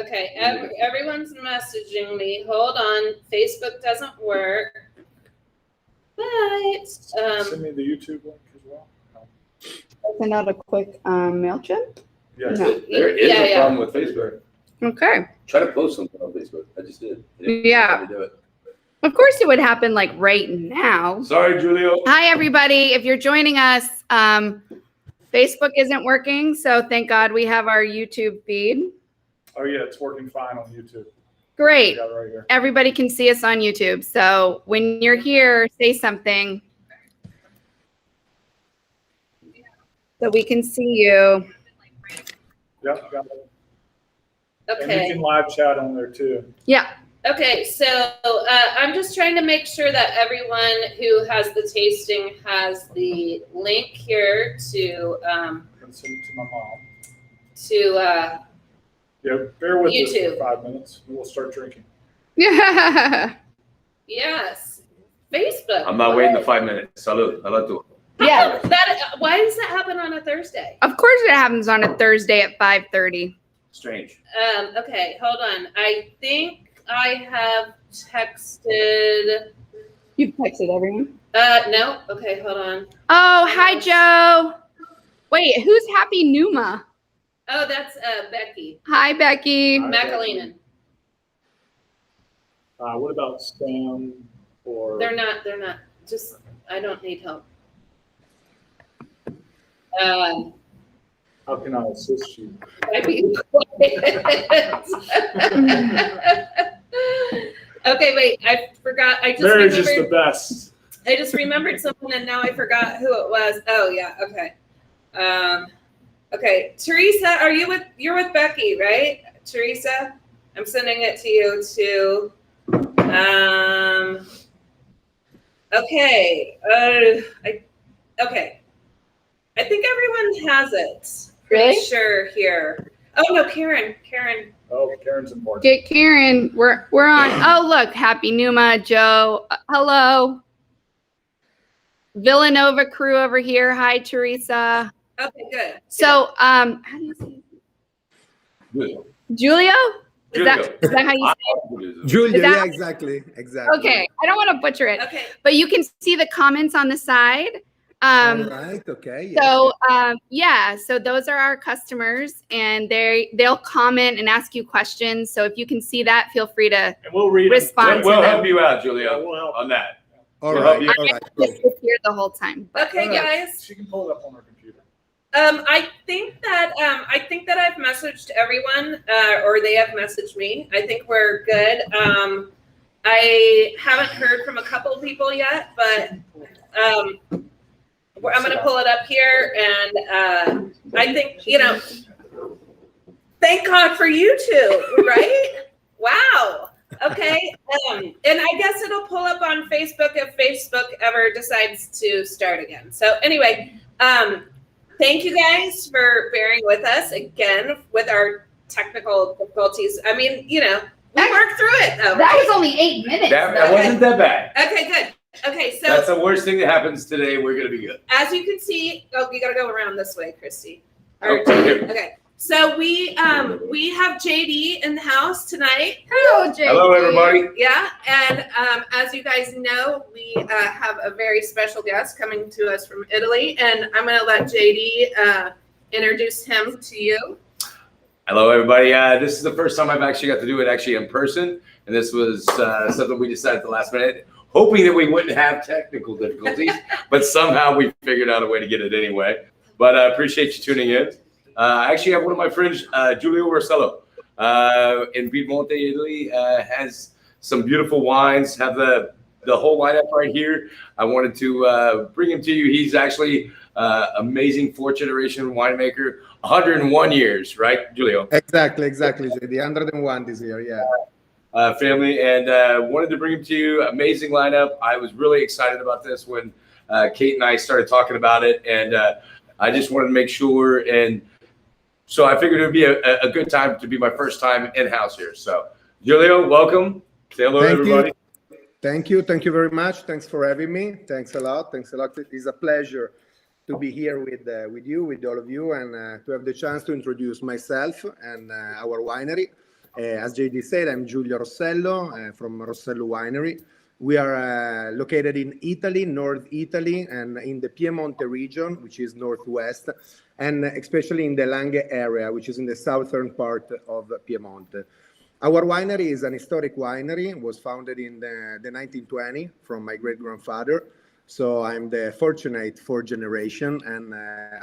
Okay, everyone's messaging me. Hold on. Facebook doesn't work. But send me the YouTube link as well. Send out a quick MailChimp? Yes. No. There is a problem with Facebook. Okay. Try to post something on Facebook. I just did. Yeah. Do it. Of course it would happen like right now. Sorry, Julio. Hi, everybody. If you're joining us, Facebook isn't working, so thank God we have our YouTube feed. Oh yeah, it's working fine on YouTube. Great. Got it right here. Everybody can see us on YouTube. So when you're here, say something so we can see you. Yep, got it. And okay. you can live chat on there too. Yeah. Okay, so I'm just trying to make sure that everyone who has the tasting has the link here to I'm gonna send it to my mom. to Yeah, bear with us YouTube. for 5 minutes and we'll start drinking. Yeah. yes, Facebook. I'm not waiting the 5 minutes. Salud. Salud. Yeah. Why does that happen on a Thursday? Of course it happens on a Thursday at 5:30. Strange. Okay, hold on. I think I have texted. You've texted everyone? No. Okay, hold on. Oh, hi, Joe. Wait, who's Happy Numa? Oh, that's Becky Hi, Becky. Hi. McAleenan. What about Sam or? They're not. Just, I don't need help. How can I assist you? I mean, okay, wait. I forgot. I just They're remembered. just the best. I just remembered something, and now I forgot who it was. Oh yeah. Okay. Okay, Teresa, you're with Becky, right? Teresa, I'm sending it to you too. Okay. Okay. I think everyone has it. Really? Pretty sure here. Oh no, Karen. Oh, Karen's important. Get Karen. We're on. Oh, look, Happy Numa, Joe. Hello. Villanova crew over here. Hi, Teresa. Okay, good. So, how do you say it? Julio? Is that how you say it? Julia, Is that- yeah, exactly. Okay, I don't want to butcher it, Okay. but you can see the comments on the side. All right, okay. Yeah. So yeah, so those are our customers, and they'll comment and ask you questions. So if you can see that, feel free to And we'll read respond. We'll to them. help you out, Julio, We'll help. on that. All We'll right, help all you. right. Just sit here the whole time. But Okay, guys. She can pull it up on her computer. I think that I've messaged everyone, or they have messaged me. I think we're good. I haven't heard from a couple of people yet, but I'm going to pull it up here, and I think, thank God for YouTube, right? Wow. Okay. And I guess it'll pull up on Facebook if Facebook ever decides to start again. So anyway, thank you guys for bearing with us again with our technical difficulties. I mean, we worked through it though. that Right? was only 8 minutes. That wasn't that bad. Okay, good. Okay, so That's the worst thing that happens today. We're going to be good. as you can see, you got to go around this way, Christy. Oh, Okay. So we have JD in the house tonight. Hello, JD. Hello, everybody. Yeah, and as you guys know, we have a very special guest coming to us from Italy, and I'm going to let JD introduce him to you. Hello, everybody. This is the first time I've actually got to do it in person, and this was something we decided at the last minute, hoping that we wouldn't have technical difficulties, but somehow we figured out a way to get it anyway. But I appreciate you tuning in. I actually have one of my friends, Giulio Rossello, in Piedmont, Italy, has some beautiful wines, have the whole lineup right here. I wanted to bring him to you. He's actually amazing fourth generation winemaker, 101 years, right, Giulio? Exactly, JD. 101 this year, yeah. Family, and wanted to bring him to you. Amazing lineup. I was really excited about this when Kate and I started talking about it, and I just wanted to make sure, and so I figured it would be a good time to be my first time in-house here. So, Giulio, welcome. Say hello, everybody. Thank you very much. Thanks for having me. Thanks a lot. It's a pleasure to be here with you, with all of you, and to have the chance to introduce myself and our winery. As JD said, I'm Giulio Rossello from Rossello Winery. We are located in Italy, North Italy, and in the Piemonte region, which is northwest, and especially in the Langhe area, which is in the southern part of Piemonte. Our winery is an historic winery. It was founded in the 1920 from my great-grandfather. So I'm the fortunate fourth generation. And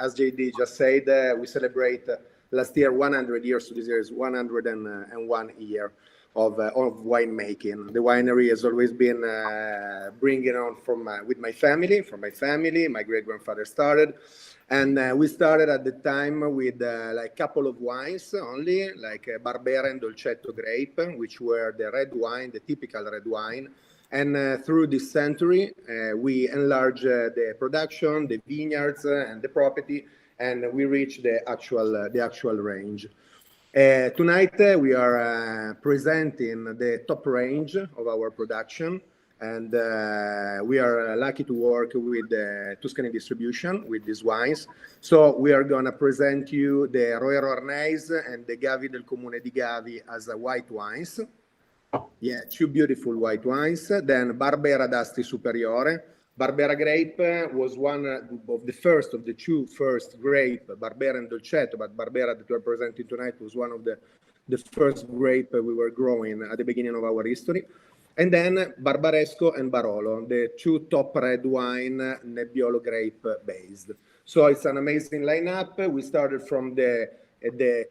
as JD just said, we celebrate last year 100 years, so this year is 101 year of winemaking. The winery has always been bringing on from with my family, my great-grandfather started. And we started at the time with like a couple of wines only, like Barbera and Dolcetto grape, which were the red wine, the typical red wine. And through this century, we enlarged the production, the vineyards, and the property, and we reached the actual range. Tonight, we are presenting the top range of our production, and we are lucky to work with Tuscany Distribution with these wines. So we are going to present you the Roero Arnese and the Gavi del Comune di Gavi as white wines. Yeah, two beautiful white wines. Then Barbera d'Asti Superiore. Barbera grape was one of the two first grape, Barbera and Dolcetto, but Barbera that we're presenting tonight was one of the first grape we were growing at the beginning of our history. And then Barbaresco and Barolo, the two top red wine Nebbiolo grape based. So it's an amazing lineup. We started from the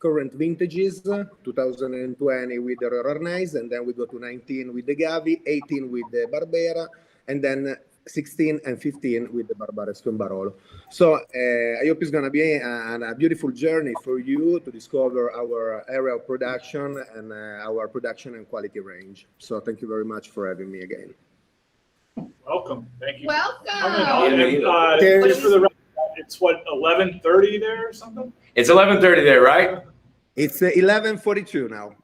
current vintages, 2020 with the Roero Arnese, and then we go to 19 with the Gavi, 18 with the Barbera, and then 16 and 15 with the Barbaresco and Barolo. So I hope it's going to be a beautiful journey for you to discover our area of production and our production and quality range. So thank you very much for having me again. Welcome. Thank you. Welcome. Just for the record, it's what, 11:30 there or something? It's 11:30 there, right? It's 11:42 now.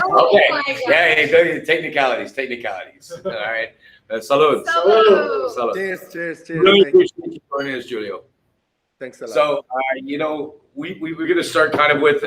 Oh, Okay. my God. Yeah, go to technicalities. All right. Salud. Salud. Salud. Cheers. Really appreciate you joining us, Giulio. Thanks a lot. So, we're going to start kind of with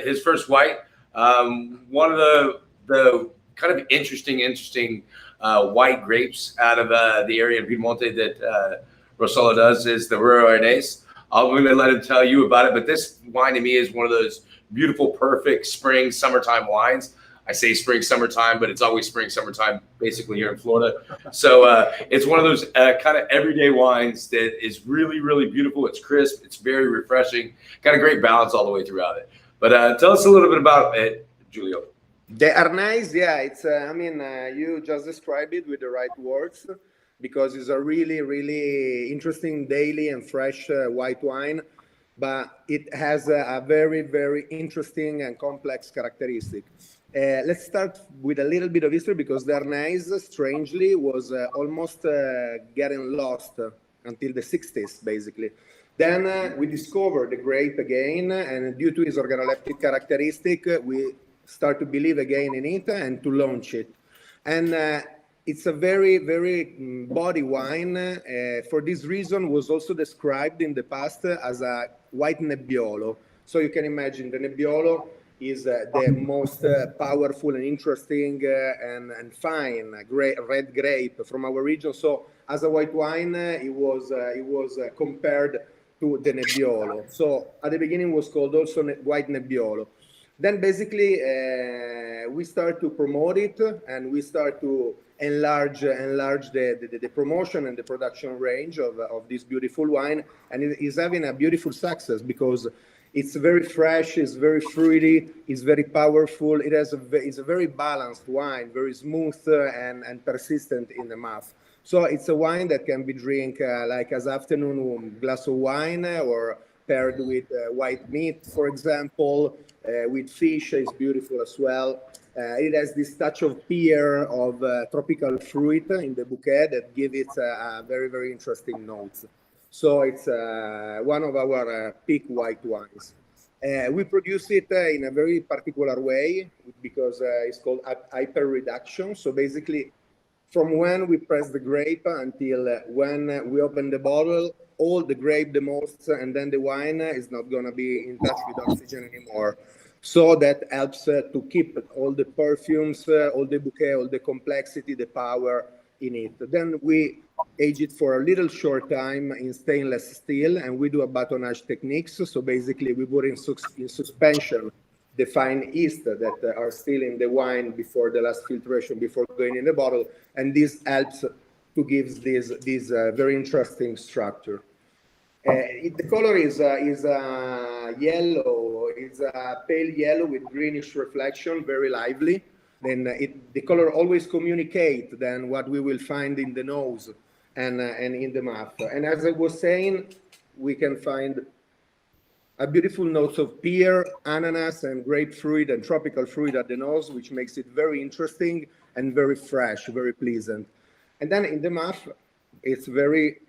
his first white. One of the kind of interesting white grapes out of the area in Piemonte that Rossello does is the Roero Arnese. I'm going to let him tell you about it, but this wine to me is one of those beautiful, perfect spring, summertime wines. I say spring, summertime, but it's always spring, summertime, basically here in Florida. So it's one of those kind of everyday wines that is really, really beautiful. It's crisp. It's very refreshing. Got a great balance all the way throughout it. But tell us a little bit about it, Giulio. The Arnese, yeah, it's, you just described it with the right words because it's a really, really interesting daily and fresh white wine, but it has a very, very interesting and complex characteristic. Let's start with a little bit of history because the Arnese, strangely, was almost getting lost until the 60s, basically. Then we discovered the grape again, and due to its organoleptic characteristic, we start to believe again in it and to launch it. And it's a very, very body wine. For this reason, was also described in the past as a white Nebbiolo. So you can imagine the Nebbiolo is the most powerful and interesting and fine red grape from our region. So as a white wine, it was compared to the Nebbiolo. So at the beginning, it was called also white Nebbiolo. Then basically, we start to promote it and we start to enlarge the promotion and the production range of this beautiful wine. And it is having a beautiful success because it's very fresh, it's very fruity, it's very powerful. It's a very balanced wine, very smooth and persistent in the mouth. So it's a wine that can be drink like as afternoon glass of wine or paired with white meat, for example, with fish. It's beautiful as well. It has this touch of pear, of tropical fruit in the bouquet that give it a very, very interesting notes. So it's one of our peak white wines. We produce it in a very particular way because it's called hyper reduction. So basically, from when we press the grape until when we open the bottle, all the grape, the most, and then the wine is not going to be in touch with oxygen anymore. So that helps to keep all the perfumes, all the bouquet, all the complexity, the power in it. Then we age it for a little short time in stainless steel, and we do a batonnage techniques. So basically we put in suspension the fine yeast that are still in the wine before the last filtration, before going in the bottle. And this helps to give this very interesting structure. The color is yellow. It's a pale yellow with greenish reflection, very lively. Then the color always communicate then what we will find in the nose and in the mouth. And as I was saying, we can find a beautiful notes of pear, ananas, and grapefruit and tropical fruit at the nose, which makes it very interesting and very fresh, very pleasant. And then in the mouth, it's very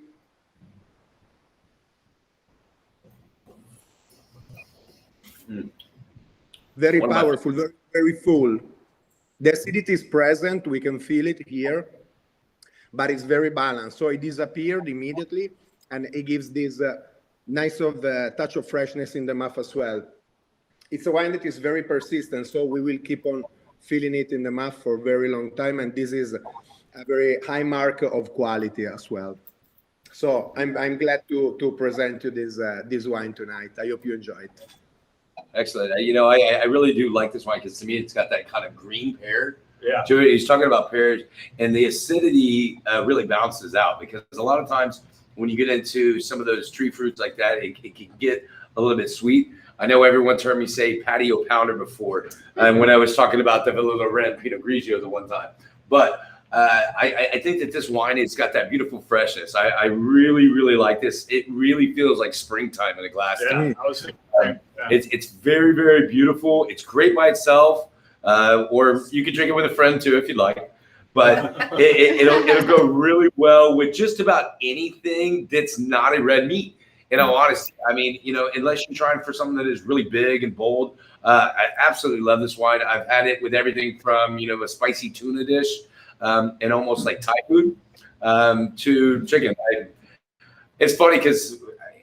very powerful, very, very full. The acidity is present, we can feel it here, but it's very balanced. So it disappeared immediately, and it gives this nice touch of freshness in the mouth as well. It's a wine that is very persistent, so we will keep on feeling it in the mouth for a very long time, and this is a very high mark of quality as well. So I'm glad to present you this wine tonight. I hope you enjoy it. Excellent. I really do like this wine because to me it's got that kind of green pear. Yeah. So he's talking about pears, and the acidity really balances out, because a lot of times when you get into some of those tree fruits like that, it can get a little bit sweet. I know everyone's heard me say patio pounder before, when I was talking about the Villa Loren Pinot Grigio the one time. But I think that this wine has got that beautiful freshness. I really, really like this. It really feels like springtime in a glass. Yeah, It's very, very beautiful. It's great by itself, or you can drink it with a friend too if you'd like. But it'll go really well with just about anything that's not a red meat. In all honesty, I mean, unless you're trying for something that is really big and bold, I absolutely love this wine. I've had it with everything from a spicy tuna dish, and almost like Thai food, to chicken. It's funny because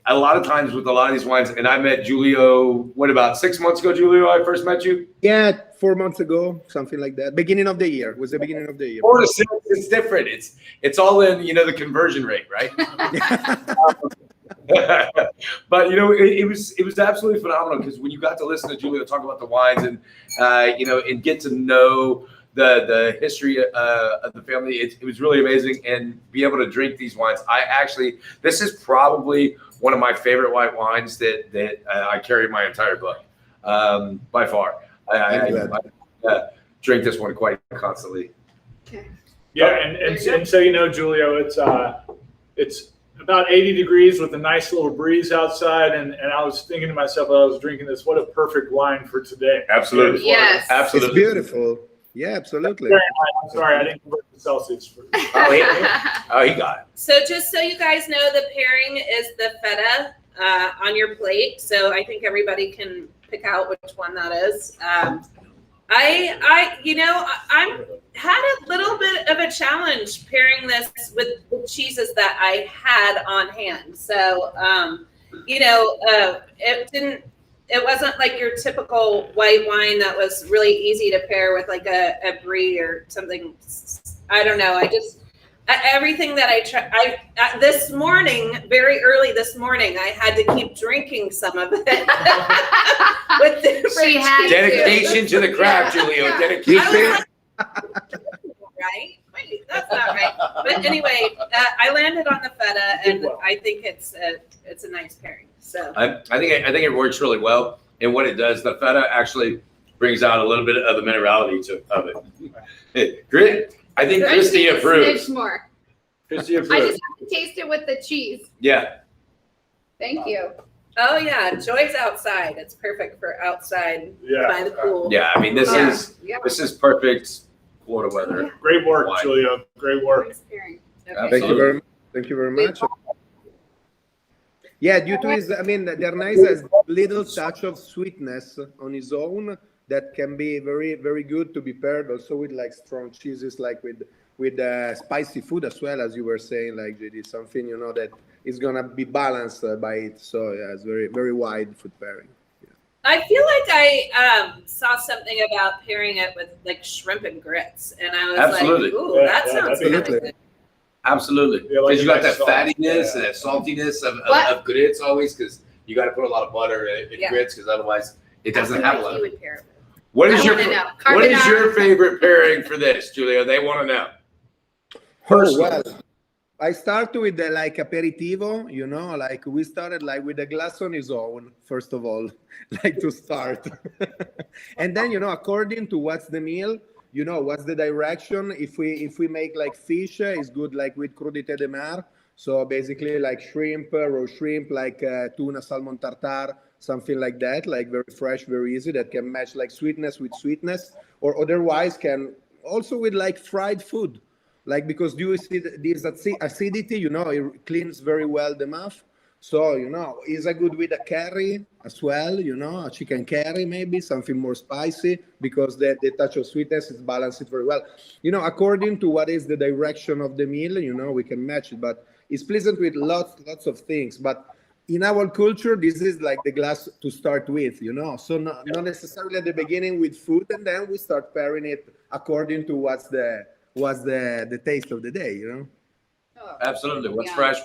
a lot of times with a lot of these wines, and I met Giulio, what, about 6 months ago, Giulio, I first met you? Yeah, 4 months ago, something like that. Beginning of the year. It was the beginning of the year. 4 to 6, it's different. It's all in, the conversion rate, right? But it was absolutely phenomenal, because when you got to listen to Giulio talk about the wines and and get to know the history of the family, it was really amazing. And be able to drink these wines, this is probably one of my favorite white wines that I carry my entire book, by far. I drink this one quite constantly. Okay. Yeah, and so Giulio, it's about 80 degrees with a nice little breeze outside, and I was thinking to myself while I was drinking this, what a perfect wine for today. Absolutely. Yes. Absolutely. It's beautiful. Yeah, absolutely. I'm sorry, I didn't convert to Celsius. He got it. So just so you guys know, the pairing is the feta on your plate. So I think everybody can pick out which one that is. I had a little bit of a challenge pairing this with cheeses that I had on hand. So, it wasn't like your typical white wine that was really easy to pair with like a brie or something. I don't know. Everything that I tried, this morning, very early this morning, I had to keep drinking some of it. With different dedication to the craft, Giulio. Dedication. Right? Wait, that's not right. But anyway, I landed on the feta, and I think it's a nice pairing. So I think it works really well. And what it does, the feta actually brings out a little bit of the minerality of it. Great. I think Christy approves. More. Christy approves. I just have to taste it with the cheese. Yeah. Thank you. Oh yeah, Joy's outside. It's perfect for outside by the pool. Yeah, I mean this is perfect Florida weather. Yeah. Great work, Giulio. Great work. Okay. Thank you very much. Yeah, due to his, the Arnais has little touch of sweetness on his own that can be very, very good to be paired also with like strong cheeses, like with spicy food as well, as you were saying, like JD, something that is gonna be balanced by it. So yeah, it's very, very wide food pairing. Yeah. I feel like I saw something about pairing it with like shrimp and grits, and I was Absolutely. like, "Ooh, Yeah, that yeah, sounds that'd be really good. good." Absolutely. Yeah, like Because you got a that nice sauce. fattiness Yeah. and that saltiness What? of grits always, because you got to put a lot of butter in Yeah. grits, because otherwise it I doesn't feel have a like lot you of. would pair it with. What is I your wanna know. what is Carbonara. your favorite pairing for this, Julio? They want to know. Oh, Personally. well, I start with the like aperitivo, like we started like with a glass on his own, first of all, like to start. And then, according to what's the meal, what's the direction. If we make like fish, it's good like with crudité de mar. So basically like shrimp, raw shrimp, like tuna, salmon tartare, something like that, like very fresh, very easy, that can match like sweetness with sweetness, or otherwise can also with like fried food. Like, because do you see this acidity, it cleans very well the mouth. So, is a good with a curry as well, a chicken curry, maybe something more spicy, because the touch of sweetness is balanced very well. According to what is the direction of the meal, we can match it, but it's pleasant with lots of things. But in our culture, this is like the glass to start with, so not necessarily at the beginning with food, and then we start pairing it according to what's the taste of the day, Oh, Absolutely. What's yeah. fresh?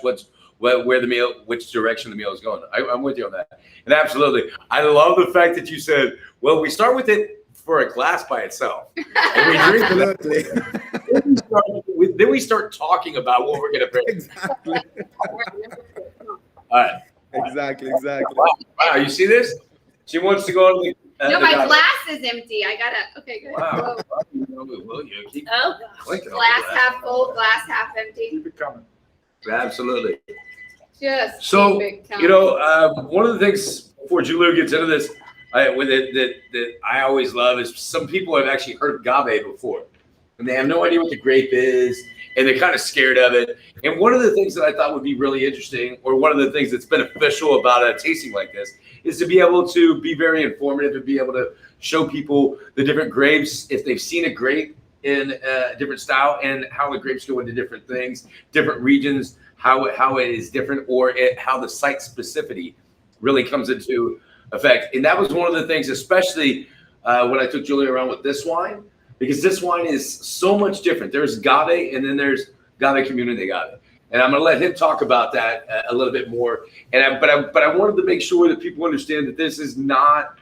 Where the meal, which direction the meal is going. I'm with you on that. And absolutely, I love the fact that you said, "Well, we start with it for a glass by itself, and we drink it. Absolutely. Then we start talking about what we're going to pair." Exactly. All right. Exactly. Wow. You see this? She wants to go on the. No, the my guy- glass is empty. I gotta. Okay, good. Wow. Whoa. Will you keep Oh, clinking on Glass that? half full, glass half empty. Keep it coming. Absolutely. Just So, big time. one of the things before Julio gets into this, that I always love is some people have actually heard agave before, and they have no idea what the grape is, and they're kind of scared of it. And one of the things that I thought would be really interesting, or one of the things that's beneficial about a tasting like this, is to be able to be very informative and be able to show people the different grapes if they've seen a grape in a different style and how the grapes go into different things, different regions, how it is different, or how the site specificity really comes into effect. And that was one of the things, especially when I took Julia around with this wine, because this wine is so much different. There's agave, and then there's agave community agave. And I'm going to let him talk about that a little bit more. But I wanted to make sure that people understand that this is not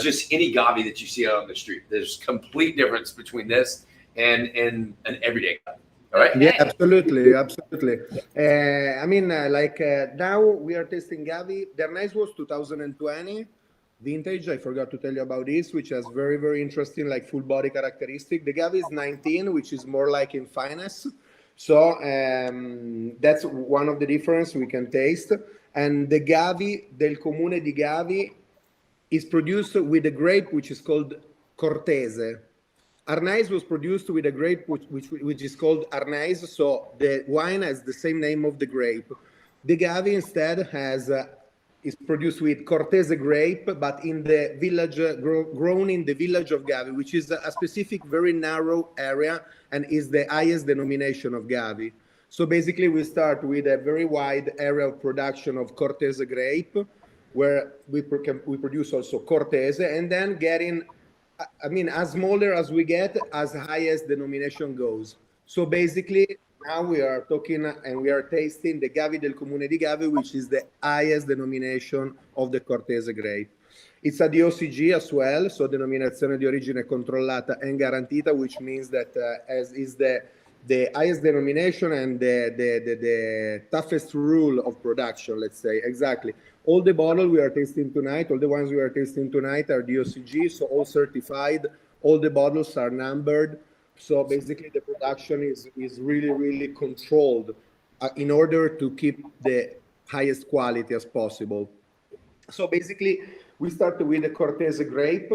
just any agave that you see out on the street. There's complete difference between this and an everyday agave. All right. Yeah, absolutely. Now we are tasting Gavi. Their nice was 2020 vintage. I forgot to tell you about this, which has very, very interesting, like full body characteristic. The Gavi is 19, which is more like in fineness. So that's one of the difference we can taste. And the Gavi del Comune di Gavi is produced with a grape which is called Cortese. Arnais was produced with a grape which is called Arnais, so the wine has the same name of the grape. The Gavi instead is produced with Cortese grape, but in the village, grown in the village of Gavi, which is a specific, very narrow area, and is the highest denomination of Gavi. So basically, we start with a very wide area of production of Cortese grape, where we produce also Cortese, and then getting, as smaller as we get, as high as denomination goes. So basically, now we are talking and we are tasting the Gavi del Comune di Gavi, which is the highest denomination of the Cortese grape. It's a DOCG as well, so denominazione di origine controllata and garantita, which means that as is the highest denomination and the toughest rule of production, let's say. Exactly. All the bottles we are tasting tonight, all the wines we are tasting tonight are DOCG, so all certified. All the bottles are numbered. So basically the production is really, really controlled in order to keep the highest quality as possible. So basically we started with the Cortese grape,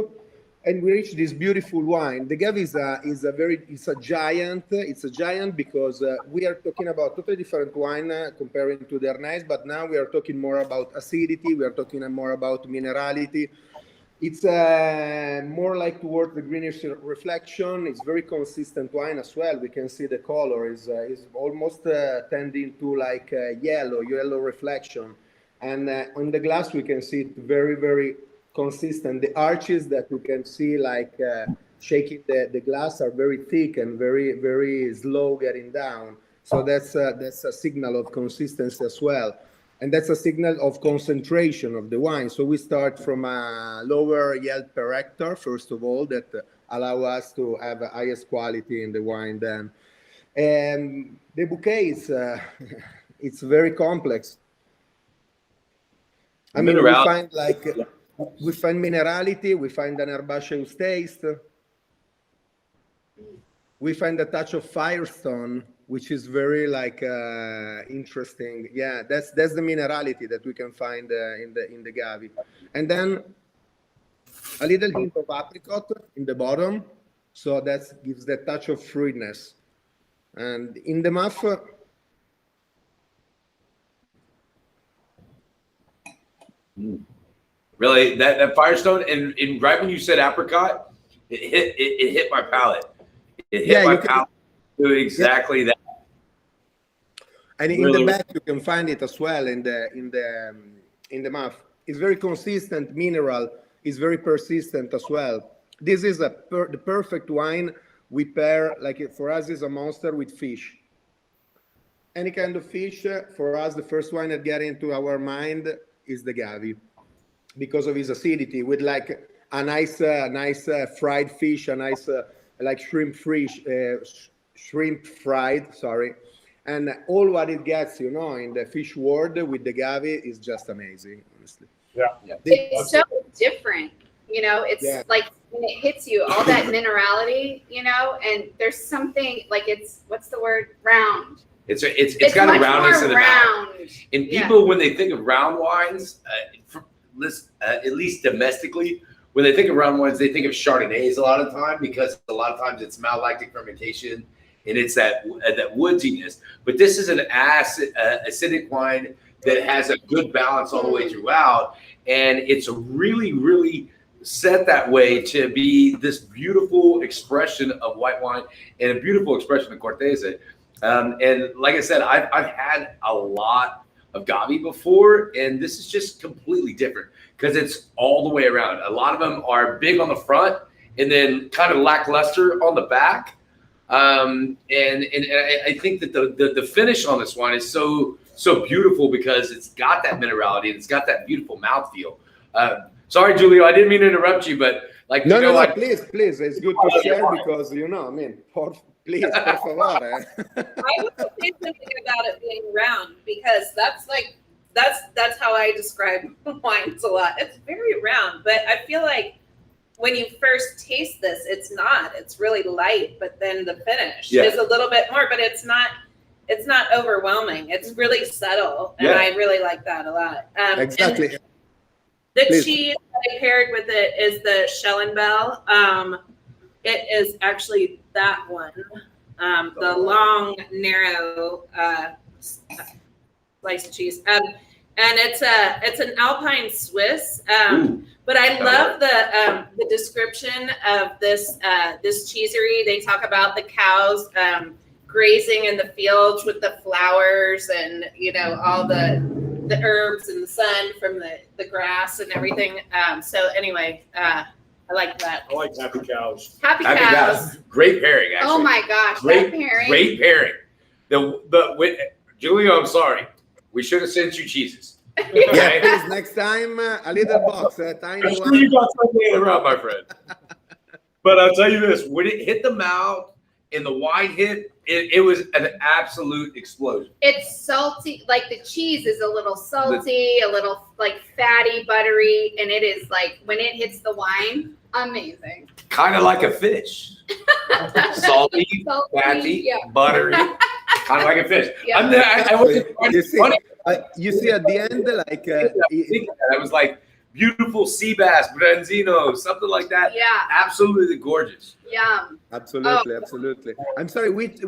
and we reached this beautiful wine. The Gavi is a giant. It's a giant because we are talking about totally different wine comparing to the Arnais, but now we are talking more about acidity. We are talking more about minerality. It's more like towards the greenish reflection. It's very consistent wine as well. We can see the color is almost tending to like yellow reflection. And on the glass, we can see it very, very consistent. The arches that you can see, like shaking the glass, are very thick and very, very slow getting down. So that's a signal of consistency as well. And that's a signal of concentration of the wine. So we start from a lower yield per hectare, first of all, that allow us to have a highest quality in the wine then. And the bouquet is, it's very complex. I mean, we find minerality, we find an herbaceous taste. We find a touch of firestone, which is very interesting. Yeah, that's the minerality that we can find in the Gavi. And then a little hint of apricot in the bottom, so that gives that touch of fruitness. And in the muff, really, that Firestone, and right when you said apricot, it hit my palate. It hit my palate. Do exactly that. And in the back, you can find it as well in the muff. It's very consistent mineral. It's very persistent as well. This is the perfect wine. We pair, like for us, is a monster with fish. Any kind of fish, for us, the first wine that gets into our mind is the Gavi, because of its acidity, with like a nice fried fish, a nice like shrimp fried, sorry. And all what it gets, in the fish world with the Gavi is just amazing, honestly. Yeah. It's so different, it's like when it hits you, all that minerality, and there's something like what's the word? Round. It's got a roundness in the mouth. And people, when they think of round wines, at least domestically, when they think of round wines, they think of Chardonnays a lot of time, because a lot of times it's malolactic fermentation and it's that woodiness. But this is an acidic wine that has a good balance all the way throughout, and it's really, really set that way to be this beautiful expression of white wine and a beautiful expression of Cortese. And like I said, I've had a lot of Gavi before, and this is just completely different because it's all the way around. A lot of them are big on the front and then kind of lackluster on the back. And I think that the finish on this wine is so beautiful because it's got that minerality and it's got that beautiful mouthfeel. Sorry, Giulio, I didn't mean to interrupt you, but no, please, it's good to share because please, por favor. I would say something about it being round, because that's how I describe wines a lot. It's very round, but I feel like when you first taste this, it's really light, but then the finish is a little bit more, but it's not overwhelming. It's really subtle, and I really like that a lot. Exactly. The cheese that I paired with it is the Schellenbell. It is actually that one, the long, narrow sliced cheese, and it's an Alpine Swiss. But I love the description of this cheesery. They talk about the cows grazing in the fields with the flowers and all the herbs and the sun from the grass and everything. So anyway, I like that. I like happy cows. Happy cows. Great pairing, actually. Oh my gosh, great pairing. Great pairing. Julio, I'm sorry. We should have sent you cheeses. Yeah, please, next time, a little box. I'm sure you got something in the round, my friend. But I'll tell you this, when it hit the mouth and the wine hit, it was an absolute explosion. It's salty, like the cheese is a little salty, a little like fatty, buttery, and it is like when it hits the wine, amazing. Kind of like a fish. Salty, fatty, buttery, kind of like a fish. Yeah. I wasn't funny. You see at the end, I was like, beautiful sea bass, branzino, something like that. Yeah. Absolutely gorgeous. Yum. Absolutely. I'm sorry, which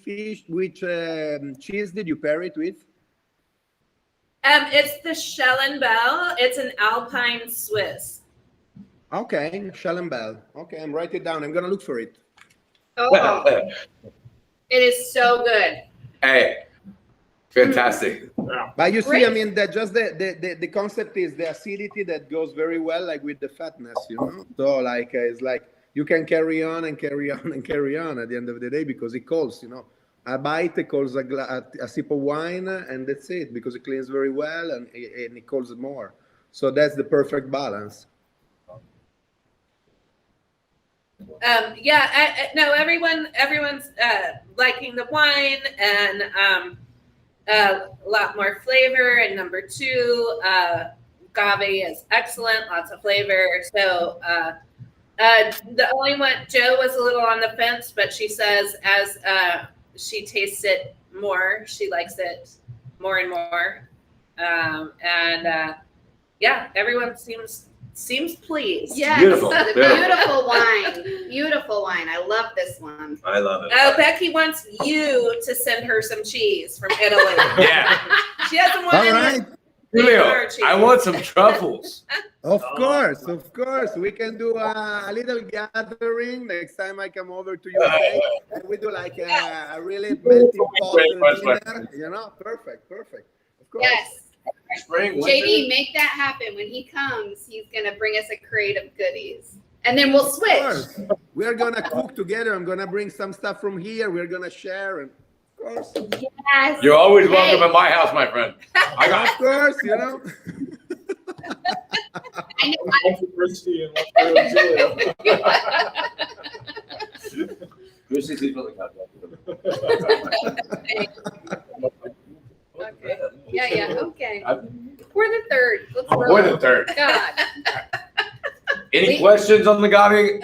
cheese did you pair it with? It's the Schellenbell. It's an Alpine Swiss. Okay, Schellenbell. Okay, I'm writing it down. I'm gonna look for it. Oh, it is so good. Hey, Fantastic. Yeah. But you see, Great. I mean, that just the concept is the acidity that goes very well, like with the fatness, you know. So like it's like you can carry on and carry on and carry on at the end of the day because it calls, you know. A bite it calls a sip of wine, and that's it because it cleans very well and it calls more. So that's the perfect balance. No, everyone's liking the wine and a lot more flavor. And number two, agave is excellent, lots of flavor. So the only one, Joe was a little on the fence, but she says as she tastes it more, she likes it more and more. Yeah, everyone seems pleased. Yes, Beautiful. beautiful wine. Beautiful wine. I love this one. I love it. Oh, Becky wants you to send her some cheese from Italy. Yeah. She doesn't want All any right. Julio, our cheese. I want some truffles. Of course. We can do a little gathering next time I come over to USA, and we do like a really melting pot dinner. You know, perfect. Of course. Yes. Spring, winter. JD, make that happen. When he comes, he's gonna bring us a crate of goodies, and then we'll Of switch. course. We are gonna cook together. I'm gonna bring some stuff from here. We're gonna share, and of course, Yes. You're always Hey. welcome at my house, my friend. I got of course, you know. I know. One for Christy and one for Julio. Okay. Yeah. Okay. We're the third. Let's More roll. than third. God, Any questions on the agave?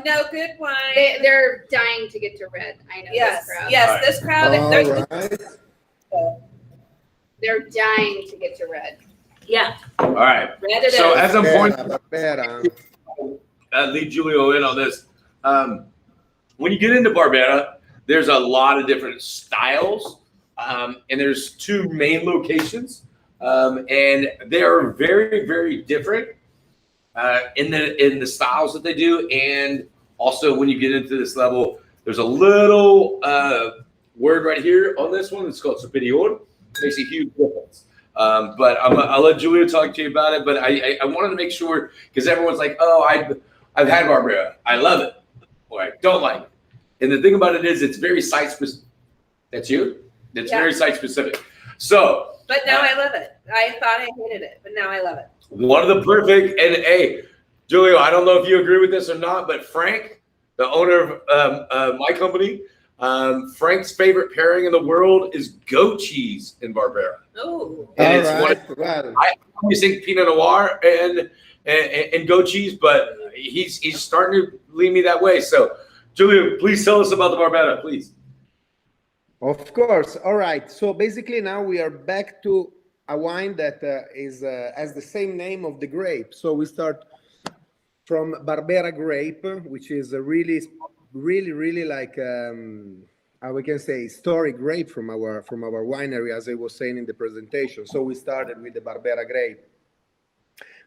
No, good wine. they're dying to get to red. I know Yes, this crowd. yes, All right. this crowd. All there's- right. They're dying to get to red. Yeah, All right. red it So is. as I'm pointing, Barbera. lead Julio in on this. When you get into Barbera, there's a lot of different styles, and there's two main locations, and they are very, very different in the styles that they do, and also when you get into this level, there's a little word right here on this one. It's called superior. Makes a huge difference. But I'll let Julio talk to you about it. But I wanted to make sure because everyone's like, oh, I've had Barbera. I love it. Or I don't like it. And the thing about it is it's very site specific. That's you? It's Yeah. very site specific. So But now I love it. I thought I hated it, but now I love it. one of the perfect, and hey, Julio, I don't know if you agree with this or not, but Frank, the owner of my company, Frank's favorite pairing in the world is goat cheese in Barbera. Oh, And All it's right. one Well, I always think Pinot Noir and goat cheese, but he's starting to lead me that way. So, Julio, please tell us about the Barbera, please. of course. All right. So basically, now we are back to a wine that has the same name of the grape. So we start from Barbera grape, which is a really like how we can say historic grape from our winery, as I was saying in the presentation. So we started with the Barbera grape.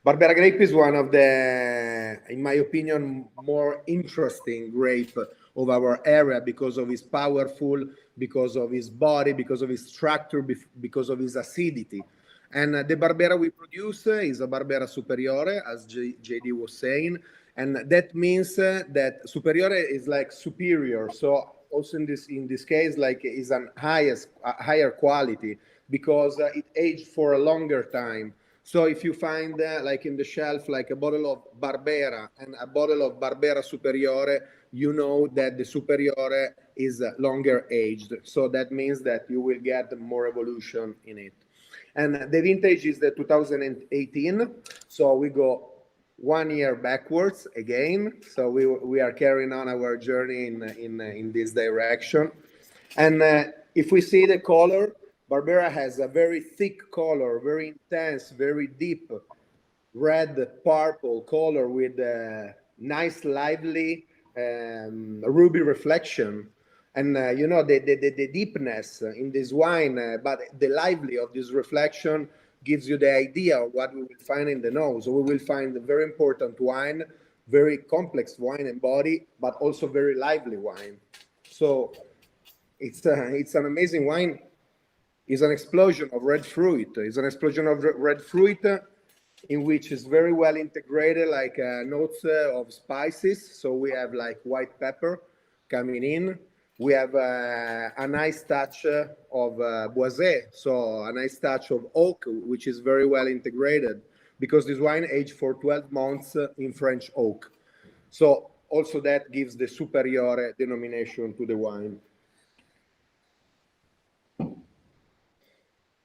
Barbera grape is one of the, in my opinion, more interesting grape of our area because of its powerful, because of its body, because of its structure, because of its acidity. And the Barbera we produce is a Barbera Superiore, as JD was saying. And that means that Superiore is like superior. So also in this case, like is a higher quality because it aged for a longer time. So if you find like in the shelf, like a bottle of Barbera and a bottle of Barbera Superiore, you know that the Superiore is longer aged. So that means that you will get more evolution in it. And the vintage is the 2018. So we go 1 year backwards again. So we are carrying on our journey in this direction. And if we see the color, Barbera has a very thick color, very intense, very deep red purple color with a nice lively ruby reflection. And you know the deepness in this wine, but the lively of this reflection gives you the idea of what we will find in the nose. So we will find a very important wine, very complex wine and body, but also very lively wine. So it's an amazing wine. is an explosion of red fruit. It's an explosion of red fruit in which is very well integrated, like notes of spices. So we have like white pepper coming in. We have a nice touch of boisé, so a nice touch of oak, which is very well integrated because this wine aged for 12 months in French oak. So also that gives the superiore denomination to the wine.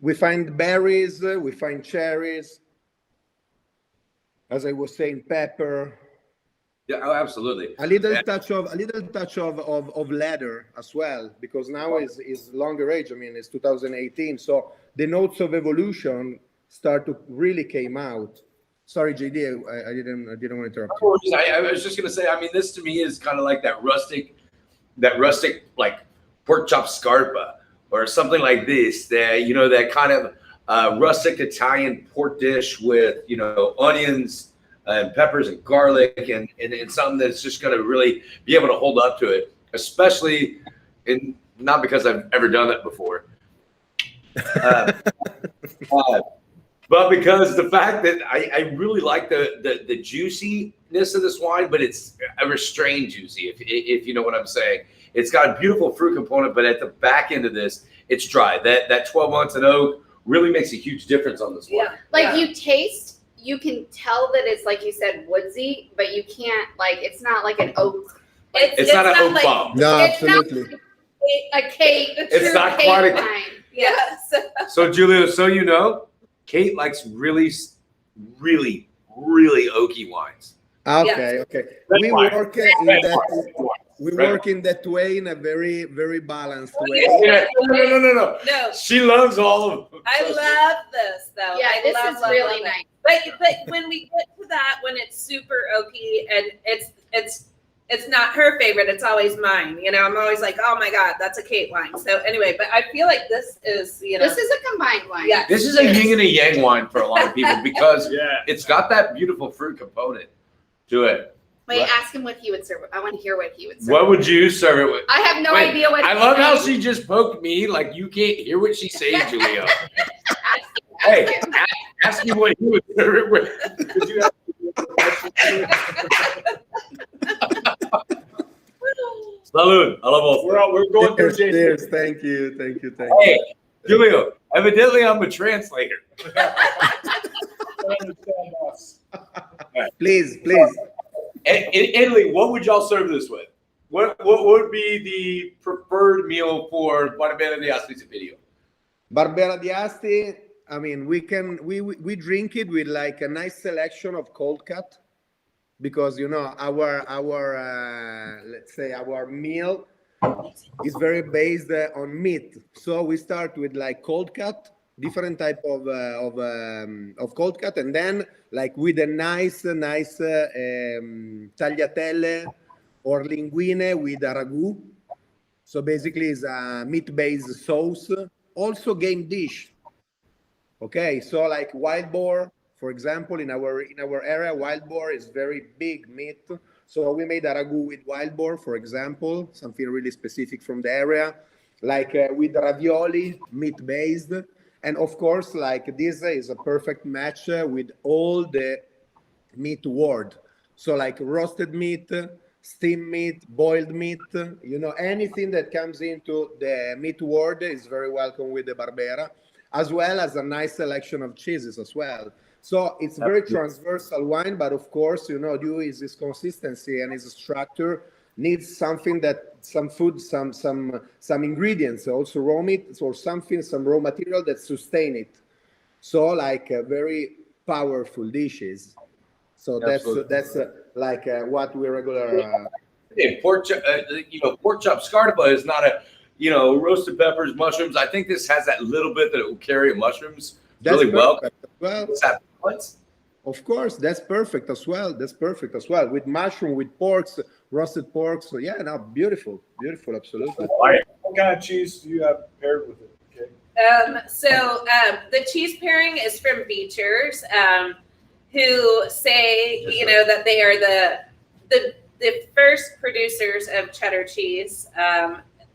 We find berries, we find cherries, as I was saying, pepper. Yeah, oh, absolutely. A little touch of leather as well, because now is longer age. I mean, it's 2018, so the notes of evolution start to really came out. Sorry, JD, I didn't want to interrupt you. I was just gonna say, I mean, this to me is kind of like that rustic like pork chop scarpa or something like this. That that kind of rustic Italian pork dish with onions and peppers and garlic and something that's just going to really be able to hold up to it, especially not because I've ever done it before, but because the fact that I really like the juiciness of this wine, but it's a restrained juicy, if you know what I'm saying. It's got a beautiful fruit component, but at the back end of this, it's dry. That 12 months in oak really makes a huge difference on this wine. Yeah. Like you can tell that it's, like you said, woodsy, but you can't, like, it's not like an oak. It's not an oak like, bomb. No, It's not absolutely. a cake. It's not cake quite a- wine. Yes. So, Julia, so you know, Kate likes really, really, really oaky wines. Okay, okay. We wine. work in that. We work in that way, in a very, very balanced way. Yeah, no. No, She loves all of them. I love this though. Yeah, I this love, is love, really love it. nice. But when we get to that, when it's super oaky and it's not her favorite, it's always mine. I'm always like, oh my god, that's a Kate wine. So anyway, but I feel like this is This is a combined wine. Yeah. This is a yin and a yang wine for a lot of people because Yeah. it's got that beautiful fruit component to it. Wait, What? ask him what he would serve. I want to hear what he would serve. What would you serve it with? I have no Wait, idea what I he's love how saying. she just poked me like you can't hear what she's saying, Julia. Ask Hey, him. ask me what you would serve it with. Did you Salud. I love all. we're going through Jason. Cheers. Thank you. Hey, Julio, evidently I'm a translator. Please. In Italy, what would y'all serve this with? What would be the preferred meal for Barbera di Asti's video? Barbera di Asti. I mean, we drink it with like a nice selection of cold cut, because our let's say our meal is very based on meat. So we start with like cold cut, different type of cold cut, and then like with a nice tagliatelle or linguine with a ragu. So basically, it's a meat-based sauce. Also, game dish. Okay, so like wild boar, for example, in our area, wild boar is very big meat. So we made a ragu with wild boar, for example, something really specific from the area, like with ravioli, meat-based. And of course, like this is a perfect match with all the meat world. So like roasted meat, steamed meat, boiled meat, anything that comes into the meat world is very welcome with the Barbera, as well as a nice selection of cheeses as well. So it's very transversal wine, but of course, due is its consistency and its structure, needs something that some food, some ingredients, also raw meat or something, some raw material that sustain it. So like very powerful dishes. So that's like what we regular. Hey, pork chop scarpa is not a roasted peppers, mushrooms. I think this has that little bit that it will carry mushrooms really well. Well, What's that? What? of course, that's perfect as well. With mushroom, with porks, roasted pork. So yeah, no, beautiful, absolutely. What kind of cheese do you have paired with it? Okay. The cheese pairing is from Beechers, who say that they are the first producers of cheddar cheese.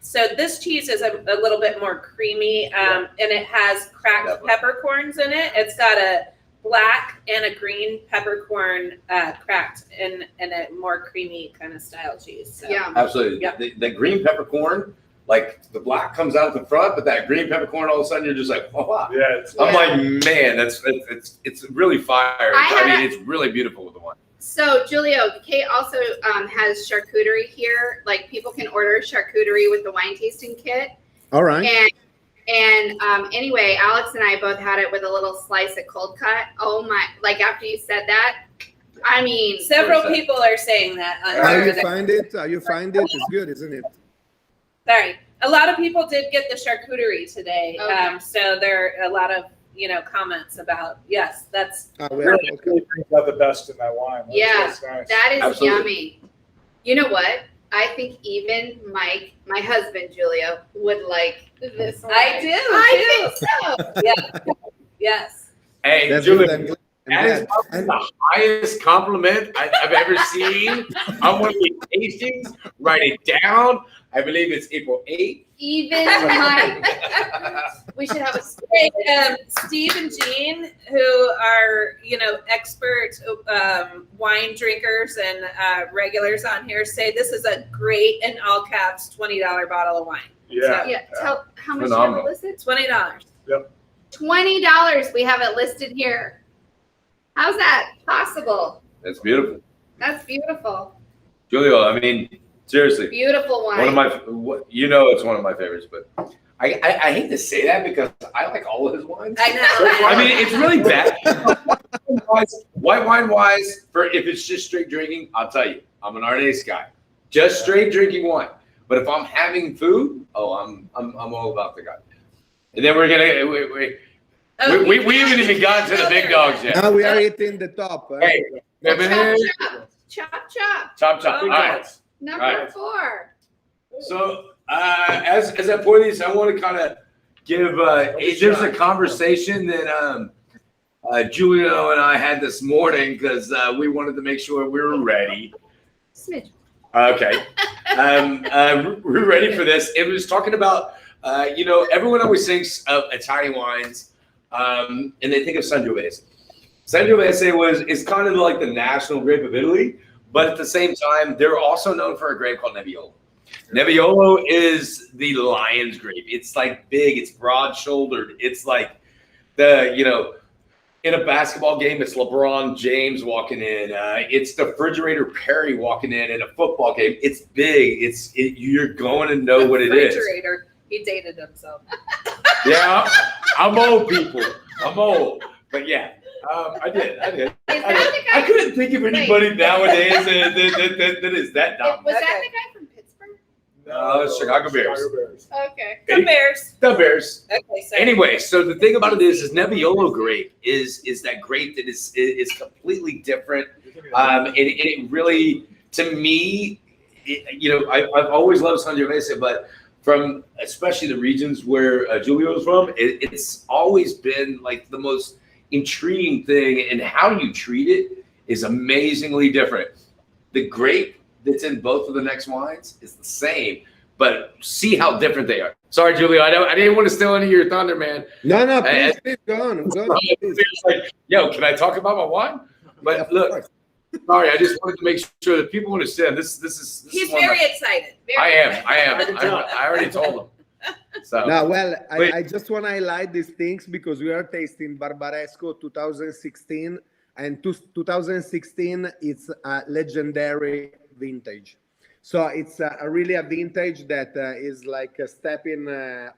So this cheese is a little bit more creamy, and it has cracked peppercorns in it. It's got a black and a green peppercorn cracked in a more creamy kind of style cheese. So. Yeah. Absolutely. Yep. The green peppercorn, like the black comes out the front, but that green peppercorn, all of a sudden you're just like, oh wow. Yeah. I'm like, man, it's really fire. It's really beautiful with the wine. So Julio, Kate also has charcuterie here. Like people can order charcuterie with the wine tasting kit. All right. And anyway, Alex and I both had it with a little slice of cold cut. Oh my, like after you said that, I mean. Several people are saying that. How you find it? It's good, isn't it? Sorry. A lot of people did get the charcuterie today. Okay. So there are a lot of, comments about, yes, that's. Really brings out the best in that wine. That's nice. That is Absolutely. yummy. You know what? I think even Mike, my husband, Julio, would like this one. I think so. Yeah. Yes. Hey, That's Julie, good. that is probably the highest compliment I've ever seen on one of these tastings. Write it down. I believe it's April 8th. Even Mike. We should have a Hey, Steve and Jean, who are, expert wine drinkers and regulars on here, say this is a great, in all caps, $20 bottle of wine. Yeah. Yeah. Tell how much Phenomenal. you have it listed? $20. Yep. $20. We have it listed here. How's that possible? That's beautiful. That's beautiful. Julio, I mean, seriously. Beautiful wine. One of my, it's one of my favorites, but I hate to say that because I like all of his wines. I know. I mean, it's really bad. White wine wise, for if it's just straight drinking, I'll tell you, I'm an Arnaz guy. Just straight drinking wine. But if I'm having food, I'm all about the guy. And then we're gonna we haven't even gotten to the big dogs yet. Now we are hitting the top. Hey, Chop. All right. Number All right. 4. So as I pour these, I want to kind of give there's a conversation that Julio and I had this morning because we wanted to make sure we were ready. Smidge. Okay, we're ready for this. It was talking about everyone always thinks of Italian wines, and they think of Sangiovese. Sangiovese is kind of like the national grape of Italy, but at the same time, they're also known for a grape called Nebbiolo. Nebbiolo is the lion's grape. It's like big, it's broad-shouldered. It's like in a basketball game, it's LeBron James walking in. It's the refrigerator Perry walking in a football game. It's big. You're going to know what it is. Refrigerator. He dated himself. Yeah, I'm old, people. I'm old. But yeah, I did. I couldn't think of anybody nowadays that is that dominant. Was that the guy from Pittsburgh? No, it's Chicago Bears. Okay. The Bears. The Bears. Okay, sorry. Anyway, so the thing about it is Nebbiolo grape is that grape that is completely different. And it really, to me, I've always loved Sangiovese, but from especially the regions where Julio's from, it's always been like the most intriguing thing, and how you treat it is amazingly different. The grape that's in both of the next wines is the same, but see how different they are. Sorry, Julio, I didn't want to steal any of your thunder, man. No, please go on. It's like, yo, can I talk about my wine? But look, sorry, I just wanted to make sure that people understand this is. He's very excited. I am. I already told them. So No, well, I just want to highlight these things because we are tasting Barbaresco 2016, and 2016 it's a legendary vintage. So it's really a vintage that is like stepping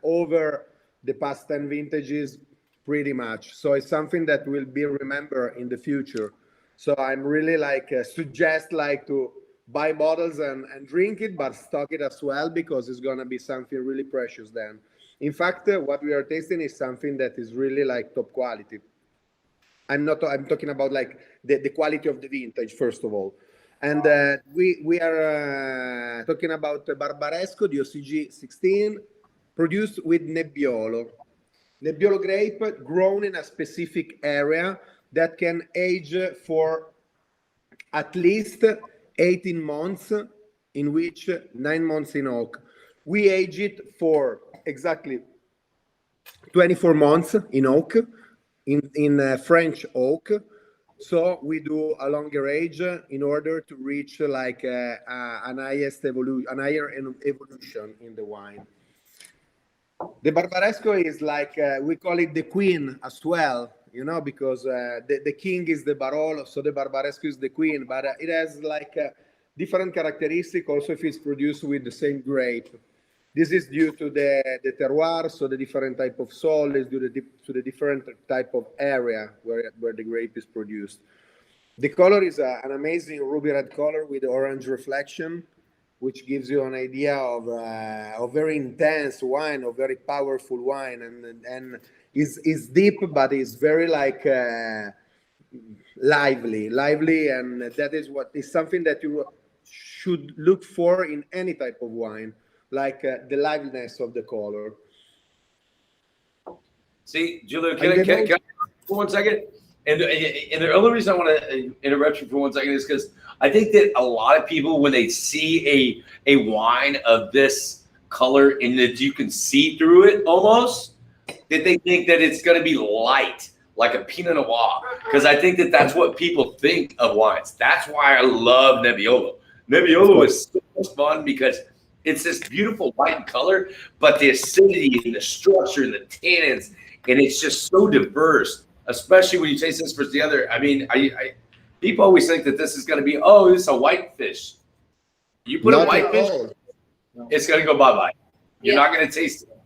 over the past 10 vintages pretty much. So it's something that will be remembered in the future. So I'm really suggest to buy bottles and drink it, but stock it as well, because it's going to be something really precious then. In fact, what we are tasting is something that is really top quality. I'm talking about the quality of the vintage, first of all. And we are talking about Barbaresco, the OCG 16, produced with Nebbiolo. Nebbiolo grape grown in a specific area that can age for at least 18 months, in which 9 months in oak. We age it for exactly 24 months in oak, in French oak. So we do a longer age in order to reach like an higher evolution in the wine. The Barbaresco is like we call it the queen as well, you know, because the king is the Barolo, so the Barbaresco is the queen, but it has like different characteristic also if it's produced with the same grape. This is due to the terroir, so the different type of soil is due to the different type of area where the grape is produced. The color is an amazing ruby red color with orange reflection, which gives you an idea of a very intense wine, a very powerful wine, and is deep, but is very like lively, and that is what is something that you should look for in any type of wine, like the liveliness of the color. See, Julio, can I for 1 second? And the only reason I want to interrupt you for 1 second is because I think that a lot of people, when they see a wine of this color and that you can see through it almost, that they think that it's going to be light, like a Pinot Noir. Because I think that that's what people think of wines. That's why I love Nebbiolo. Nebbiolo is so much fun because it's this beautiful white color, but the acidity and the structure and the tannins, and it's just so diverse. Especially when you taste this versus the other. I mean, people always think that this is going to be, oh, this is a white fish. You put a white fish, it's going to go bye-bye. You're not going to taste it.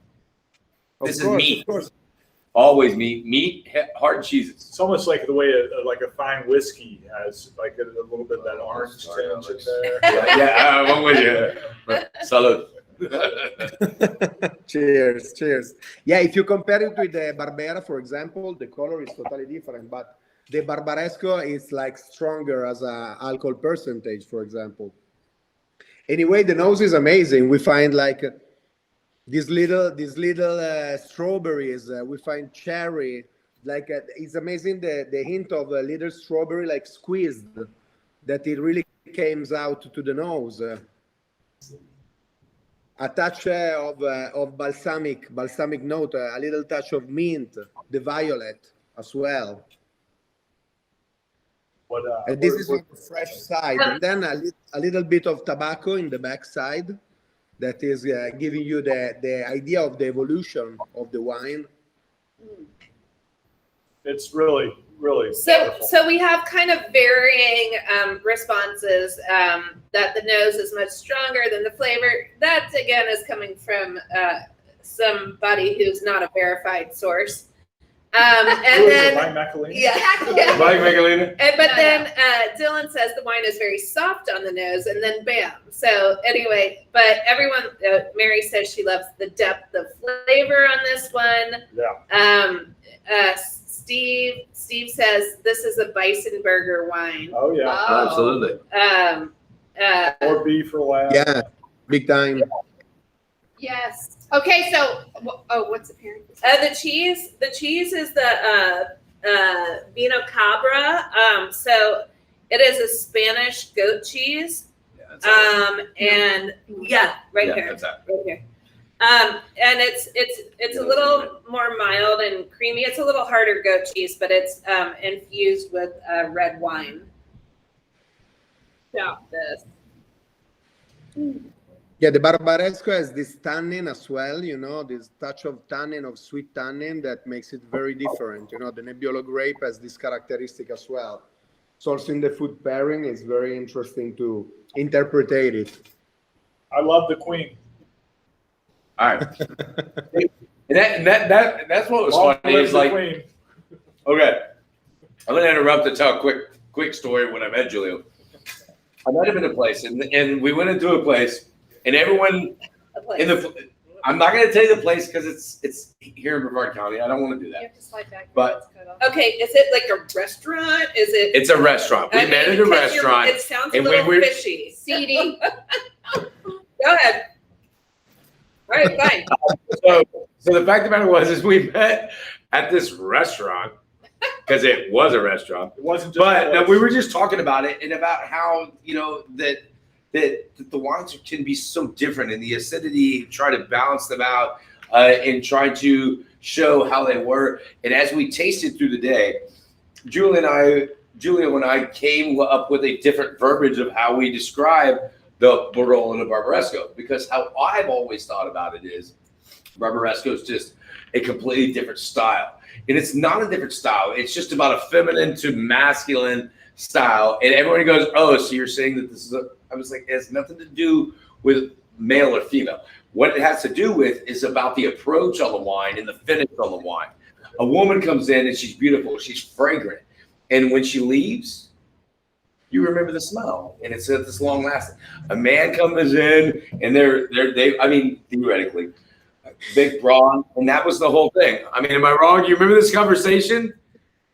This is meat. Always meat, hard cheeses. It's almost like the way a fine whiskey has like a little bit of that orange tinge in there. I'm with you. Salud. Cheers. Yeah, if you compare it with the Barbera, for example, the color is totally different, but the Barbaresco is like stronger as a alcohol percentage, for example. Anyway, the nose is amazing. We find like these little strawberries. We find cherry. Like it's amazing the hint of a little strawberry like squeezed, that it really comes out to the nose. A touch of balsamic note, a little touch of mint, the violet as well. And this is on the fresh side, and then a little bit of tobacco in the back side, that is giving you the idea of the evolution of the wine. It's really so we have kind of varying responses, that the nose is much stronger than the flavor. That again is coming from somebody who's not a verified source. And then Mike McAleenan. Mike McAleenan. But then Dylan says the wine is very soft on the nose, and then bam. So anyway, but everyone, Mary says she loves the depth of flavor on this one. Yeah. Steve says this is a bison burger wine. Oh yeah. Oh. Absolutely. Or beef or lamb. Yeah, big time. Yes. Okay. So, what's the parent? The cheese is the Vino Cabra. So it is a Spanish goat cheese. And right here. And it's a little more mild and creamy. It's a little harder goat cheese, but it's infused with red wine. Stop this. Yeah, the Barbaresco has this tannin as well, you know, this touch of tannin, of sweet tannin that makes it very different. You know, the Nebbiolo grape has this characteristic as well. So also in the food pairing, it's very interesting to interpret it. I love the Queen. All right. And that's what was funny is like, Queen. okay, I'm going to interrupt to tell a quick story when I met Julio. I met him in a place, and we went into a place, and everyone in the, I'm not going to tell you the place because it's here in Brevard County. I don't want to do You that. have to slide back. But Okay, is it like a restaurant? Is it? it's a restaurant. We met at a restaurant. It sounds a and little we were- fishy. Seating. Go ahead. All right, fine. So the fact of the matter was we met at this restaurant because it was a restaurant. It wasn't just. But we were just talking about it and about how, you know, that that the wines can be so different, and the acidity, try to balance them out, and try to show how they were. And as we tasted through the day, Julia and I came up with a different verbiage of how we describe the Barolo and the Barbaresco, because how I've always thought about it is Barbaresco is just a completely different style. And it's not a different style. It's just about a feminine to masculine style. And everybody goes, oh, so you're saying that this is I was like, it has nothing to do with male or female. What it has to do with is about the approach on the wine and the finish on the wine. A woman comes in and she's beautiful, she's fragrant. And when she leaves, you remember the smell, and it's this long lasting. A man comes in and I mean, theoretically, big brawn, and that was the whole thing. I mean, am I wrong? You remember this conversation?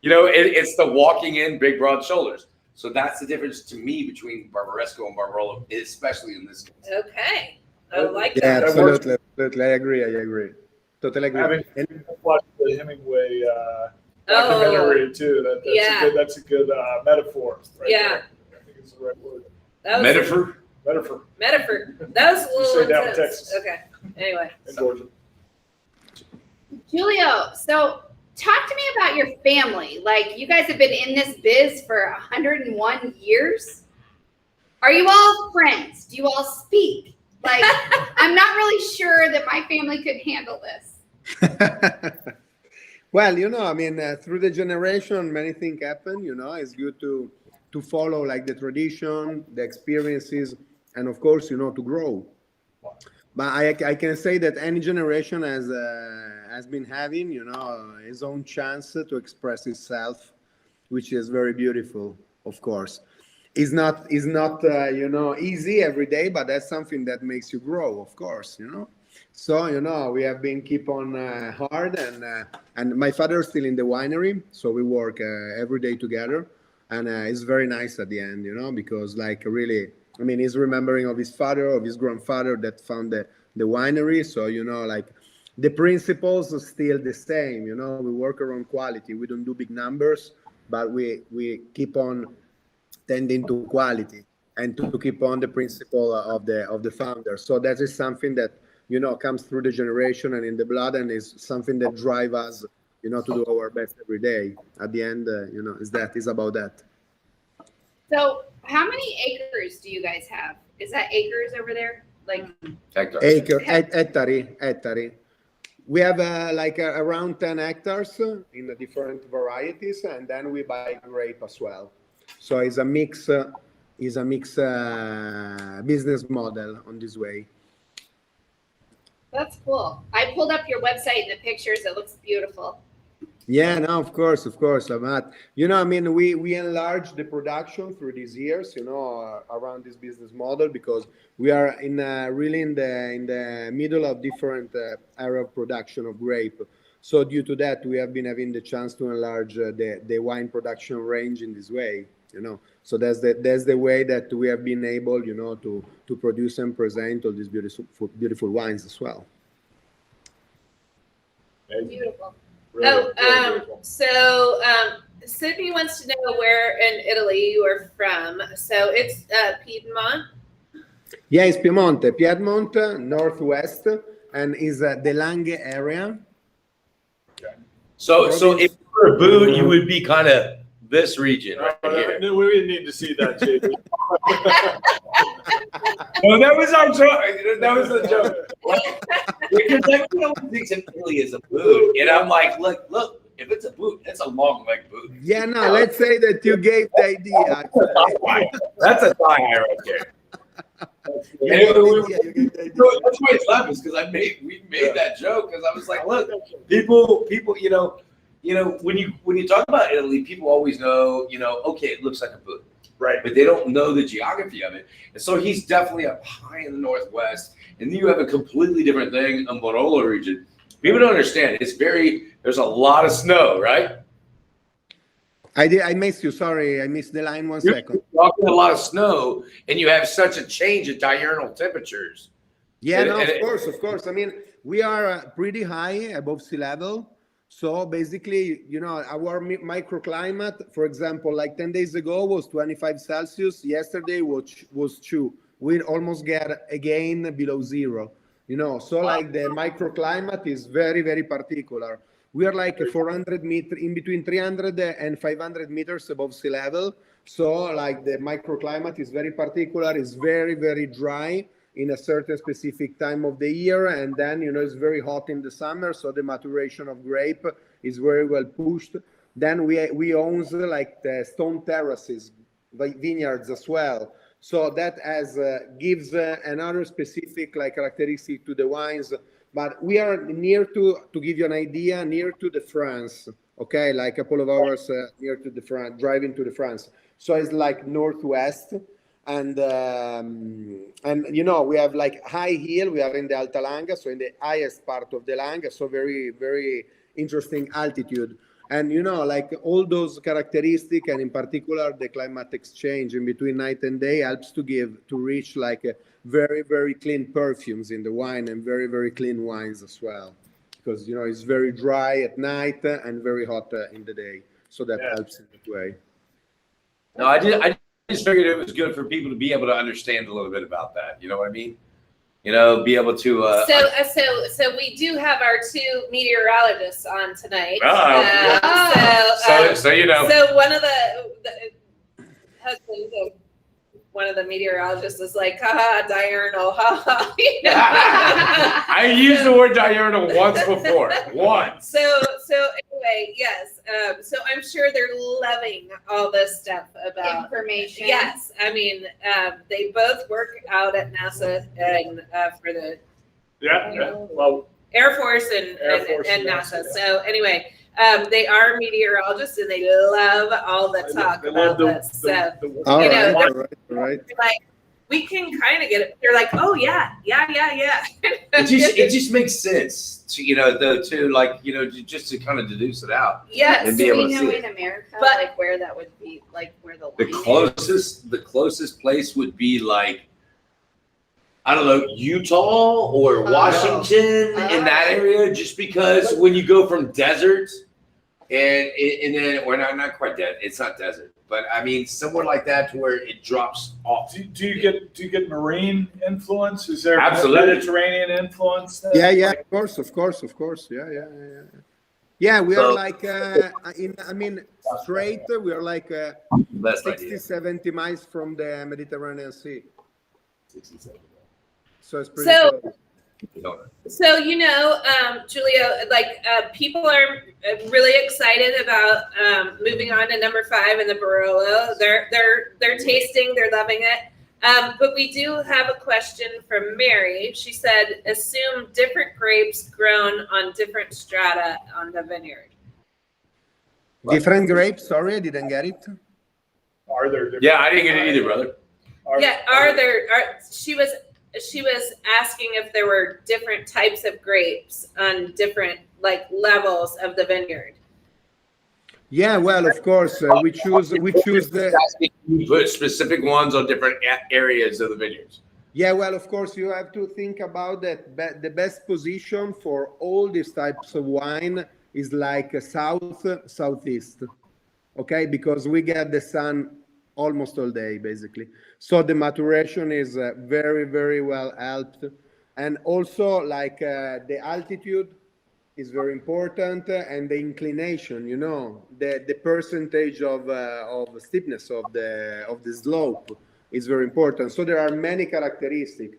You know, it's the walking in, big broad shoulders. So that's the difference to me between Barbaresco and Barbarolo, especially in this case. Okay. I like Yeah, that. absolutely. I agree. Totally agree. Having watched the Hemingway documentary too, that's a good metaphor. Right Yeah. there. I think it's the right word. That was Metaphor? Metaphor. That was a little Say down in intense. Texas. Okay. Anyway. In Georgia. Julio, so talk to me about your family. Like, you guys have been in this biz for 101 years. Are you all friends? Do you all speak? Like, I'm not really sure that my family could handle this. Well, I mean, through the generation, many things happen. It's good to follow like the tradition, the experiences, and of course, to grow. But I can say that any generation has been having, his own chance to express itself, which is very beautiful, of course. It's not easy every day, but that's something that makes you grow, of course, So, we have been keep on hard, and my father is still in the winery, so we work every day together, and it's very nice at the end, because like really, I mean, he's remembering of his father, of his grandfather that found the winery. So, like the principles are still the same, we work around quality. We don't do big numbers, but we keep on tending to quality and to keep on the principle of the founder. So that is something that, comes through the generation and in the blood, and is something that drives us, to do our best every day. At the end, is about that. So how many acres do you guys have? Is that acres over there? Like Hectare. We have around 10 hectares in the different varieties, and then we buy grape as well. So it's a mix business model on this way. That's cool. I pulled up your website and the pictures. It looks beautiful. Yeah, no, of course, Matt. I mean, we enlarged the production through these years, around this business model, because we are really in the middle of different area of production of grape. So due to that, we have been having the chance to enlarge the wine production range in this way. So that's the way that we have been able, to produce and present all these beautiful wines as well. Beautiful. So Sydney wants to know where in Italy you are from. So it's Piedmont. Yeah, it's Piedmont, northwest, and is the Langhe area. Okay. So if you were a boot, you would be kind of this region right here. No, we didn't need to see that, JD. No, that was our joke. That was the joke. Because everyone thinks of Italy as a boot, and I'm like, look, if it's a boot, it's a long leg boot. Yeah, no, let's say that you gave the idea. That's a thigh high right there. That's why it's laughing, because we made that joke, because I was like, look, people, when you talk about Italy, people always know, okay, it looks like a boot. Right. But they don't know the geography of it. And so he's definitely up high in the northwest. And then you have a completely different thing in Barolo region. People don't understand. There's a lot of snow, right? I missed you. Sorry, I missed the line 1 second. You're talking a lot of snow, and you have such a change in diurnal temperatures. Yeah, of course. I mean, we are pretty high above sea level. So basically, our microclimate, for example, like 10 days ago was 25 Celsius. Yesterday was 2 we almost get again below zero. So like the microclimate is very, very particular. We are like 400 meters, in between 300 and 500 meters above sea level. So like the microclimate is very particular, it's very, very dry in a certain specific time of the year. And then, it's very hot in the summer. So the maturation of grape is very well pushed. Then we own like the stone terraces, vineyards as well. So that gives another specific like characteristic to the wines. But we are near to give you an idea, near to the France, okay, like a couple of hours near to the France, driving to the France. So it's like northwest, and we have like high hill. We are in the Alta Langa, so in the highest part of the Langa, so very, very interesting altitude. And like all those characteristics, and in particular the climate exchange in between night and day, helps to reach like a very, very clean perfumes in the wine, and very, very clean wines as well, because it's very dry at night and very hot in the day, so that helps in that way. No, I just figured it was good for people to be able to understand a little bit about that. You know what I mean? Be able to. So we do have our two meteorologists on tonight. So So one of the husbands of one of the meteorologists is like, haha, diurnal, haha. I used the word diurnal once before. Once. So anyway, yes. So I'm sure they're loving all this stuff about information. Yes, I mean, they both work out at NASA and for the Well, Air Force and NASA. So anyway, they are meteorologists and they love all the talk about this. So Right. like, we can kind of get it. They're like, oh yeah. It just makes sense to just to kind of deduce it out. Yes. And be Do able we to know see in it. America, But- like where that would be, like where the The closest place would be like, I don't know, Utah or Washington in that area, just because when you go from desert and then, or not quite desert, it's not desert, but I mean somewhere like that to where it drops off. do you get marine influence? Is there Absolutely. Mediterranean influence there? Yeah, of course. Yeah, we are like straight. We are like Best 60, idea. 70 miles from the Mediterranean Sea. 67. So it's pretty close. So Julio, people are really excited about moving on to number 5 in the Barolo. They're tasting, they're loving it. But we do have a question from Mary. She said, assume different grapes grown on different strata on the vineyard. Different grapes. Sorry, I didn't get it. Are there different? Yeah, I didn't get it either, brother. She was asking if there were different types of grapes on different levels of the vineyard. Yeah, well, of course, we choose the. You put specific ones on different areas of the vineyards. Yeah, well, of course, you have to think about that. The best position for all these types of wine is like southeast, okay? Because we get the sun almost all day, basically. So the maturation is very, very well helped. And also, the altitude is very important, and the inclination, the percentage of steepness of the slope is very important. So there are many characteristics.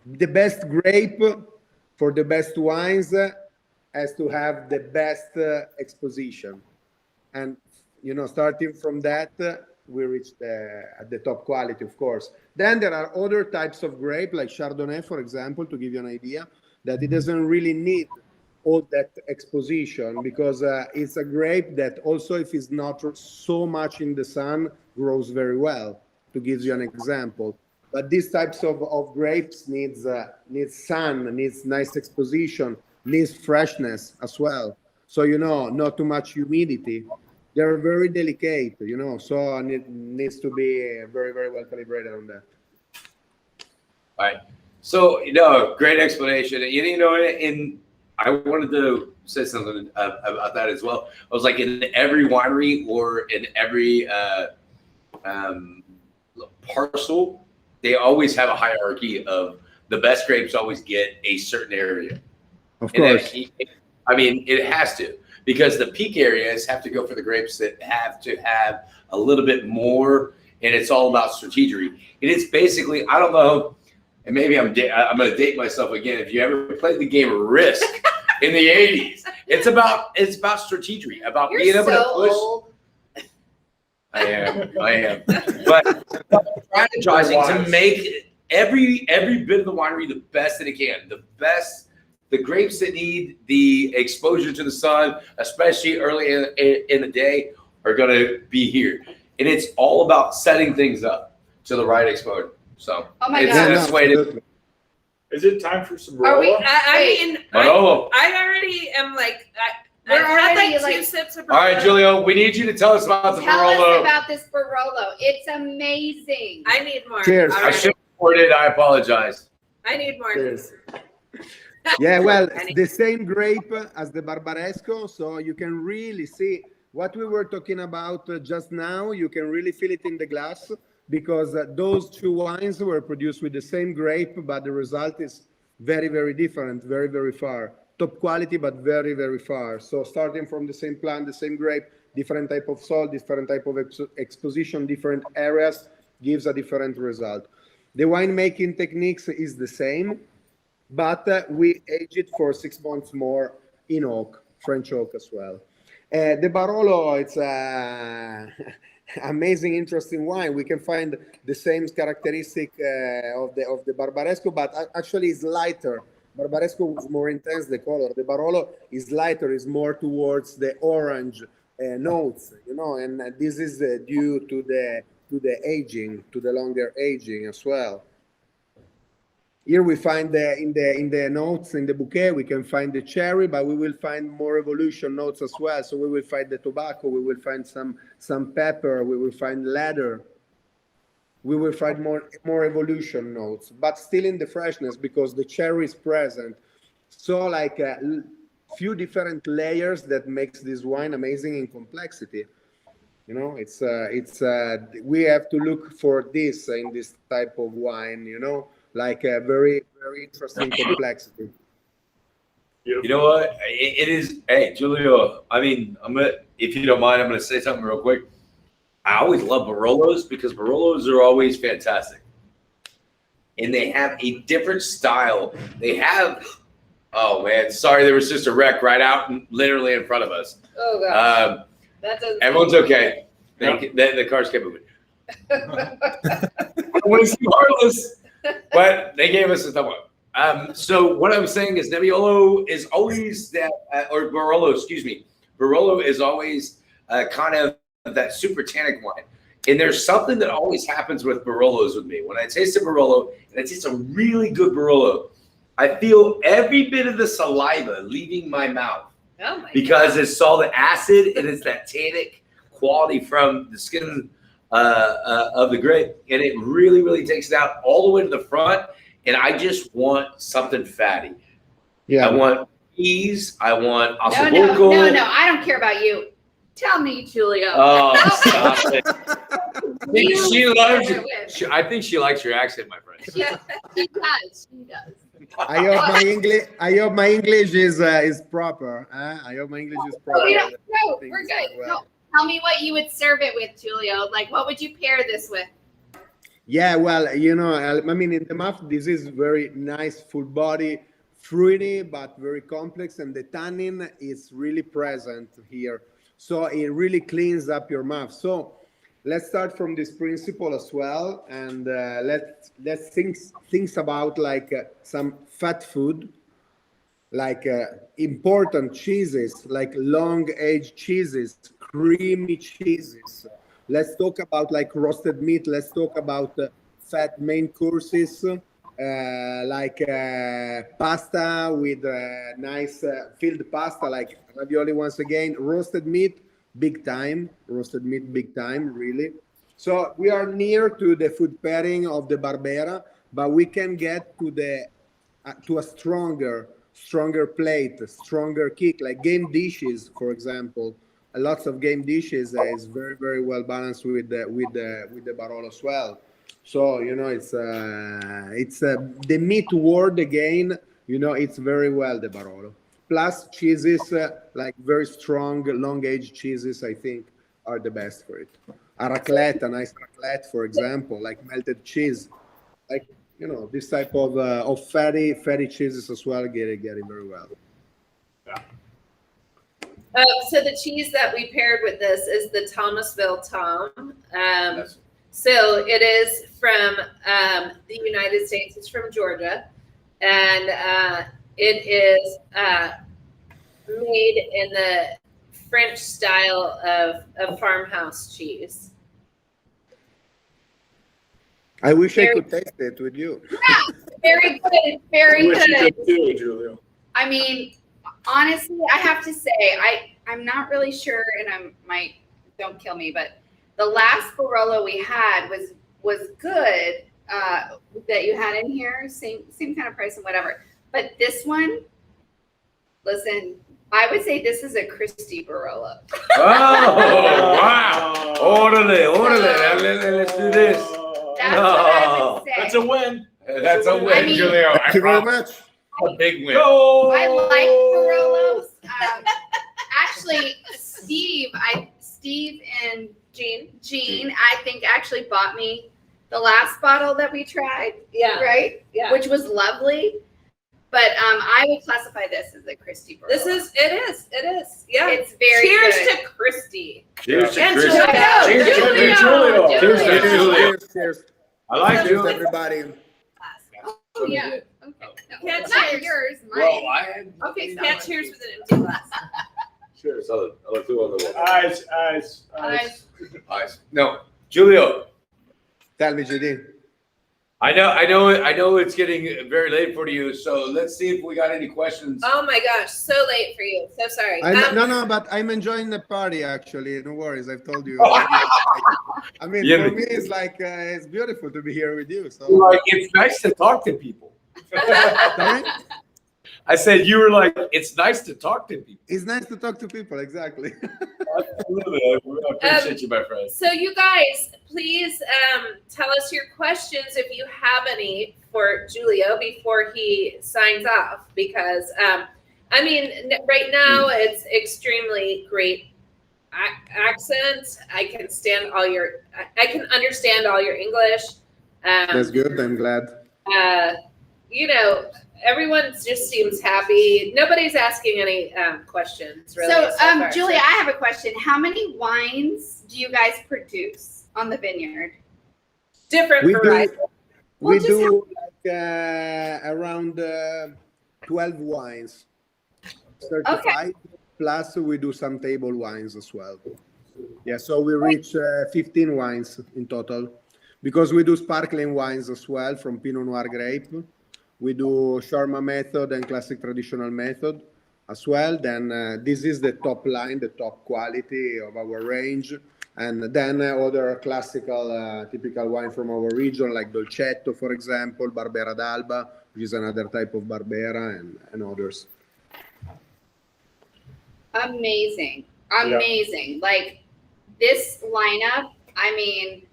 The best grape for the best wines has to have the best exposition, and starting from that, we reach the top quality, of course. Then there are other types of grape, like Chardonnay, for example, to give you an idea, that it doesn't really need all that exposition, because it's a grape that also, if it's not so much in the sun, grows very well, to give you an example. But these types of grapes needs sun, needs nice exposition, needs freshness as well. So, not too much humidity. They're very delicate, so it needs to be very, very well calibrated on that. All right. So, great explanation. I wanted to say something about that as well. I was like, in every winery or in every parcel, they always have a hierarchy of the best grapes always get a certain area. Of And course. I mean, it has to, because the peak areas have to go for the grapes that have to have a little bit more, and it's all about strategy. And it's basically, I don't know, and maybe I'm going to date myself again. If you ever played the game Risk in the 80s, it's about strategy, about being able to push. Old. I am. But strategizing to make every bit of the winery the best that it can. The grapes that need the exposure to the sun, especially early in the day, are going to be here. And it's all about setting things up to the right exposure. So Oh my it's God. this way to. Is it time for some Are we? Barolo? I mean, Barolo. I already am like, We're I've had already, like like- 2 sips of Barolo. All right, Julio, we need you to tell us about the Tell us Barolo. about this Barolo. It's amazing. I need more. Cheers. I Already. should have poured it. I apologize. I need more. Cheers. Yeah, well, I need- the same grape as the Barbaresco, so you can really see what we were talking about just now. You can really feel it in the glass, because those two wines were produced with the same grape, but the result is very, very different, very, very far. Top quality, but very, very far. So starting from the same plant, the same grape, different type of soil, different type of exposition, different areas, gives a different result. The winemaking techniques is the same, but we age it for 6 months more in oak, French oak as well. The Barolo, it's amazing, interesting wine. We can find the same characteristic of the Barbaresco, but actually it's lighter. Barbaresco was more intense, the color. The Barolo is lighter, is more towards the orange notes, you know, and this is due to the aging, to the longer aging as well. Here we find in the notes, in the bouquet, we can find the cherry, but we will find more evolution notes as well. So we will find the tobacco, we will find some pepper, we will find leather. We will find more evolution notes, but still in the freshness, because the cherry is present. So like a few different layers that makes this wine amazing in complexity. You know, it's we have to look for this in this type of wine, you know, like a very, very interesting complexity. You know what? It is. Hey, Julio. I mean, if you don't mind, I'm gonna say something real quick. I always love Barolos, because Barolos are always fantastic, and they have a different style. They have. Oh man, sorry, there was just a wreck right out, literally in front of us. Oh gosh. That doesn't. Everyone's okay. The cars kept moving. I want to see Heartless, but they gave us a thumb up. So what I'm saying is Nebbiolo is always that, or Barolo, excuse me. Barolo is always kind of that super tannic wine. And there's something that always happens with Barolos with me. When I taste a Barolo, and I taste a really good Barolo, I feel every bit of the saliva leaving my mouth, Oh my because it's all the acid and it's that tannic quality from the skin of the grape, and it really, really takes it out all the way to the front. And I just want something fatty. Yeah. I want peas. I want No, ossobuco. no, I don't care about you. Tell me, Julio. Oh, stop it. She loves Bear it. with. I think she likes your accent, my friend. She does. She does. I hope my English is proper. I hope my English is proper. No, we're Things good. well. No, tell me what you would serve it with, Julio. Like, what would you pair this with? Yeah, well, you know, I mean, in the mouth, this is very nice, full body, fruity, but very complex, and the tannin is really present here. So it really cleans up your mouth. So let's start from this principle as well, and let's think about like some fat food, like important cheeses, like long-aged cheeses, creamy cheeses. Let's talk about like roasted meat. Let's talk about fat main courses, like pasta with nice filled pasta, like ravioli once again. Roasted meat, big time. Roasted meat, big time, really. So we are near to the food pairing of the Barbera, but we can get to the to a stronger plate, a stronger kick, like game dishes, for example. Lots of game dishes is very, very well balanced with the Barolo as well. So it's the meat world again. It's very well the Barolo. Plus cheeses like very strong, long-aged cheeses. I think are the best for it. A raclette, a nice raclette, for example, like melted cheese, like this type of fatty cheeses as well. Get it very well. So the cheese that we paired with this is the Thomasville Tom. So it is from the United States. It's from Georgia, and it is made in the French style of farmhouse cheese. I wish I could taste it with you. Very good. Very Wish you good. could too, Julio. I mean, honestly, I have to say, I'm not really sure, and don't kill me, but the last Barolo we had was good that you had in here, same kind of price and whatever. But this one, listen, I would say this is a Christie Barolo. Oh, wow. Orderly. Let's do this. That's what I would say. That's a win. That's a win, I mean- Julio. Thank you very much. A big win. Go! I like Barolos. Actually, Steve and Jean, I think actually bought me the last bottle that we tried, Yeah. right? Yeah. Which was lovely. But I would classify this as a Christie Barolo. It is. Yeah. It's very Cheers good. to Christie. Cheers to And Chris. Julio. Cheers to Julio. Julio. Julio. Cheers to Julio. Cheers. I like Cheers, you. everybody. Oh, yeah. Okay. No, Can't not cheers. yours, mine. Well, I had. Okay, so Can't cheers with an empty glass. Cheers. I'll do on the Eyes. Eyes. No, Julio. Tell me, JD. I know it's getting very late for you, so let's see if we got any questions. Oh my gosh, so late for you. So sorry. No, but I'm enjoying the party actually. No worries, I've told you. I mean, Yeah, for but- me, it's like it's beautiful to be here with you. So, Like, it's nice to talk to people. Sorry? I said you were like, it's nice to talk to people. It's nice to talk to people. Exactly. Absolutely. I appreciate you, my friend. So you guys, please tell us your questions if you have any for Julio before he signs off, because I mean, right now it's extremely great accent. I can understand all your English. That's good. I'm glad. Everyone just seems happy. Nobody's asking any questions really. So, far, Julie, I have a question. How many wines do you guys produce on the vineyard? different We varieties. We just do like, around 12 wines certified. Plus, we do some table wines as well. Yeah, so we reach 15 wines in total because we do sparkling wines as well from Pinot Noir grape. We do Sharma method and classic traditional method as well. Then this is the top line, the top quality of our range. And then other classical, typical wine from our region, like Dolcetto, for example, Barbera d'Alba, which is another type of Barbera, and others. Amazing. Like this lineup, I mean,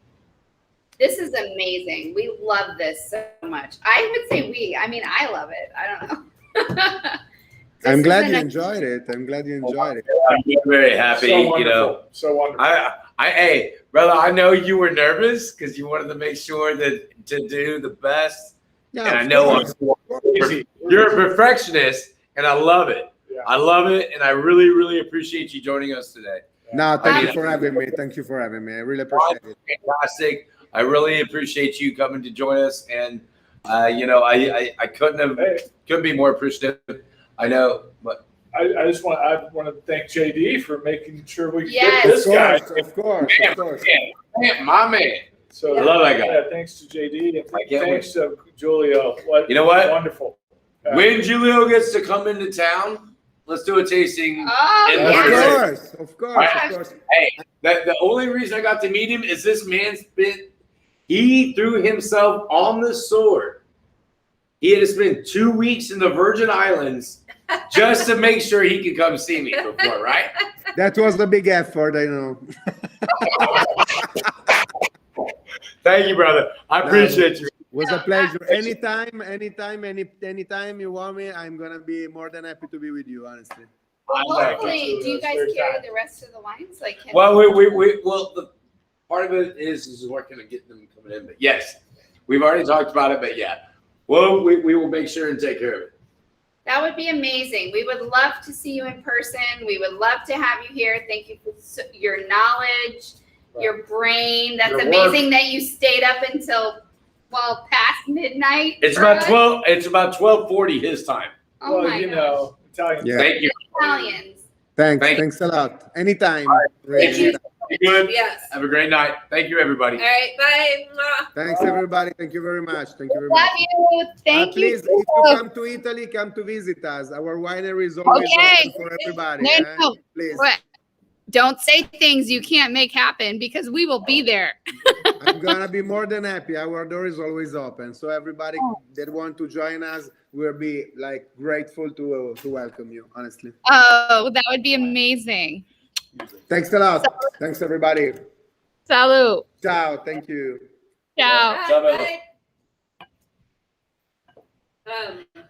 this is amazing. We love this so much. I would say I love it. I don't know. I'm glad you enjoyed it. I'm very happy, So wonderful. So wonderful. Hey, brother, I know you were nervous because you wanted to make sure that to do the best. Yeah, And I of know course. you're a perfectionist, and I love it. Yeah. I love it, and I really, really appreciate you joining us today. No, thank you Um, for having me. Thank you for having me. I really appreciate it. Fantastic. I really appreciate you coming to join us, and I couldn't be more appreciative. I know, but I want to thank JD for making sure we Yes. get this guy. Of course. man, my man. So I love that guy. Yeah, thanks to JD and I can't thanks to Julio. You know what? Wonderful. When Julio gets to come into town, let's do a tasting. Oh, And Of yes. course. Hey, the only reason I got to meet him is this man's he threw himself on the sword. He had to spend 2 weeks in the Virgin Islands just to make sure he could come see me before, right? That was a big effort, I know. Thank you, brother. I appreciate you. It was a pleasure. Anytime you want me, I'm gonna be more than happy to be with you, honestly. Well, Thank hopefully, you. do you guys Very carry kind. the rest of the wines? Like, can Well, well, the part of it is working and getting them coming in. But yes, we've already talked about it. But yeah, well, we will make sure and take care of it. that would be amazing. We would love to see you in person. We would love to have you here. Thank you for your knowledge, your brain. That's Your amazing that you stayed up until past midnight. It's for about us. 12. It's about 12:40 his time. Oh Well, my you gosh. know, Italian. Yeah. Thank you. Italians. Thank you. Thanks a lot. Anytime. Thank you. Be good. Yes. Have a great night. Thank you, everybody. All right. Bye. Mwah. Thanks everybody. Thank you very much. Thank you very Love much. you. Thank you. Please, if you come to Italy, come to visit us. Our winery is always Okay. open for everybody. No, eh? no. Please. What? Don't say things you can't make happen because we will be there. I'm gonna be more than happy. Our door is always open. So everybody that want to join us, we'll be like grateful to welcome you, honestly. Oh, that would be amazing. Thanks a lot. Thanks everybody. Salud. Ciao. Thank you. Ciao. Bye. Ciao, Bella. Bye.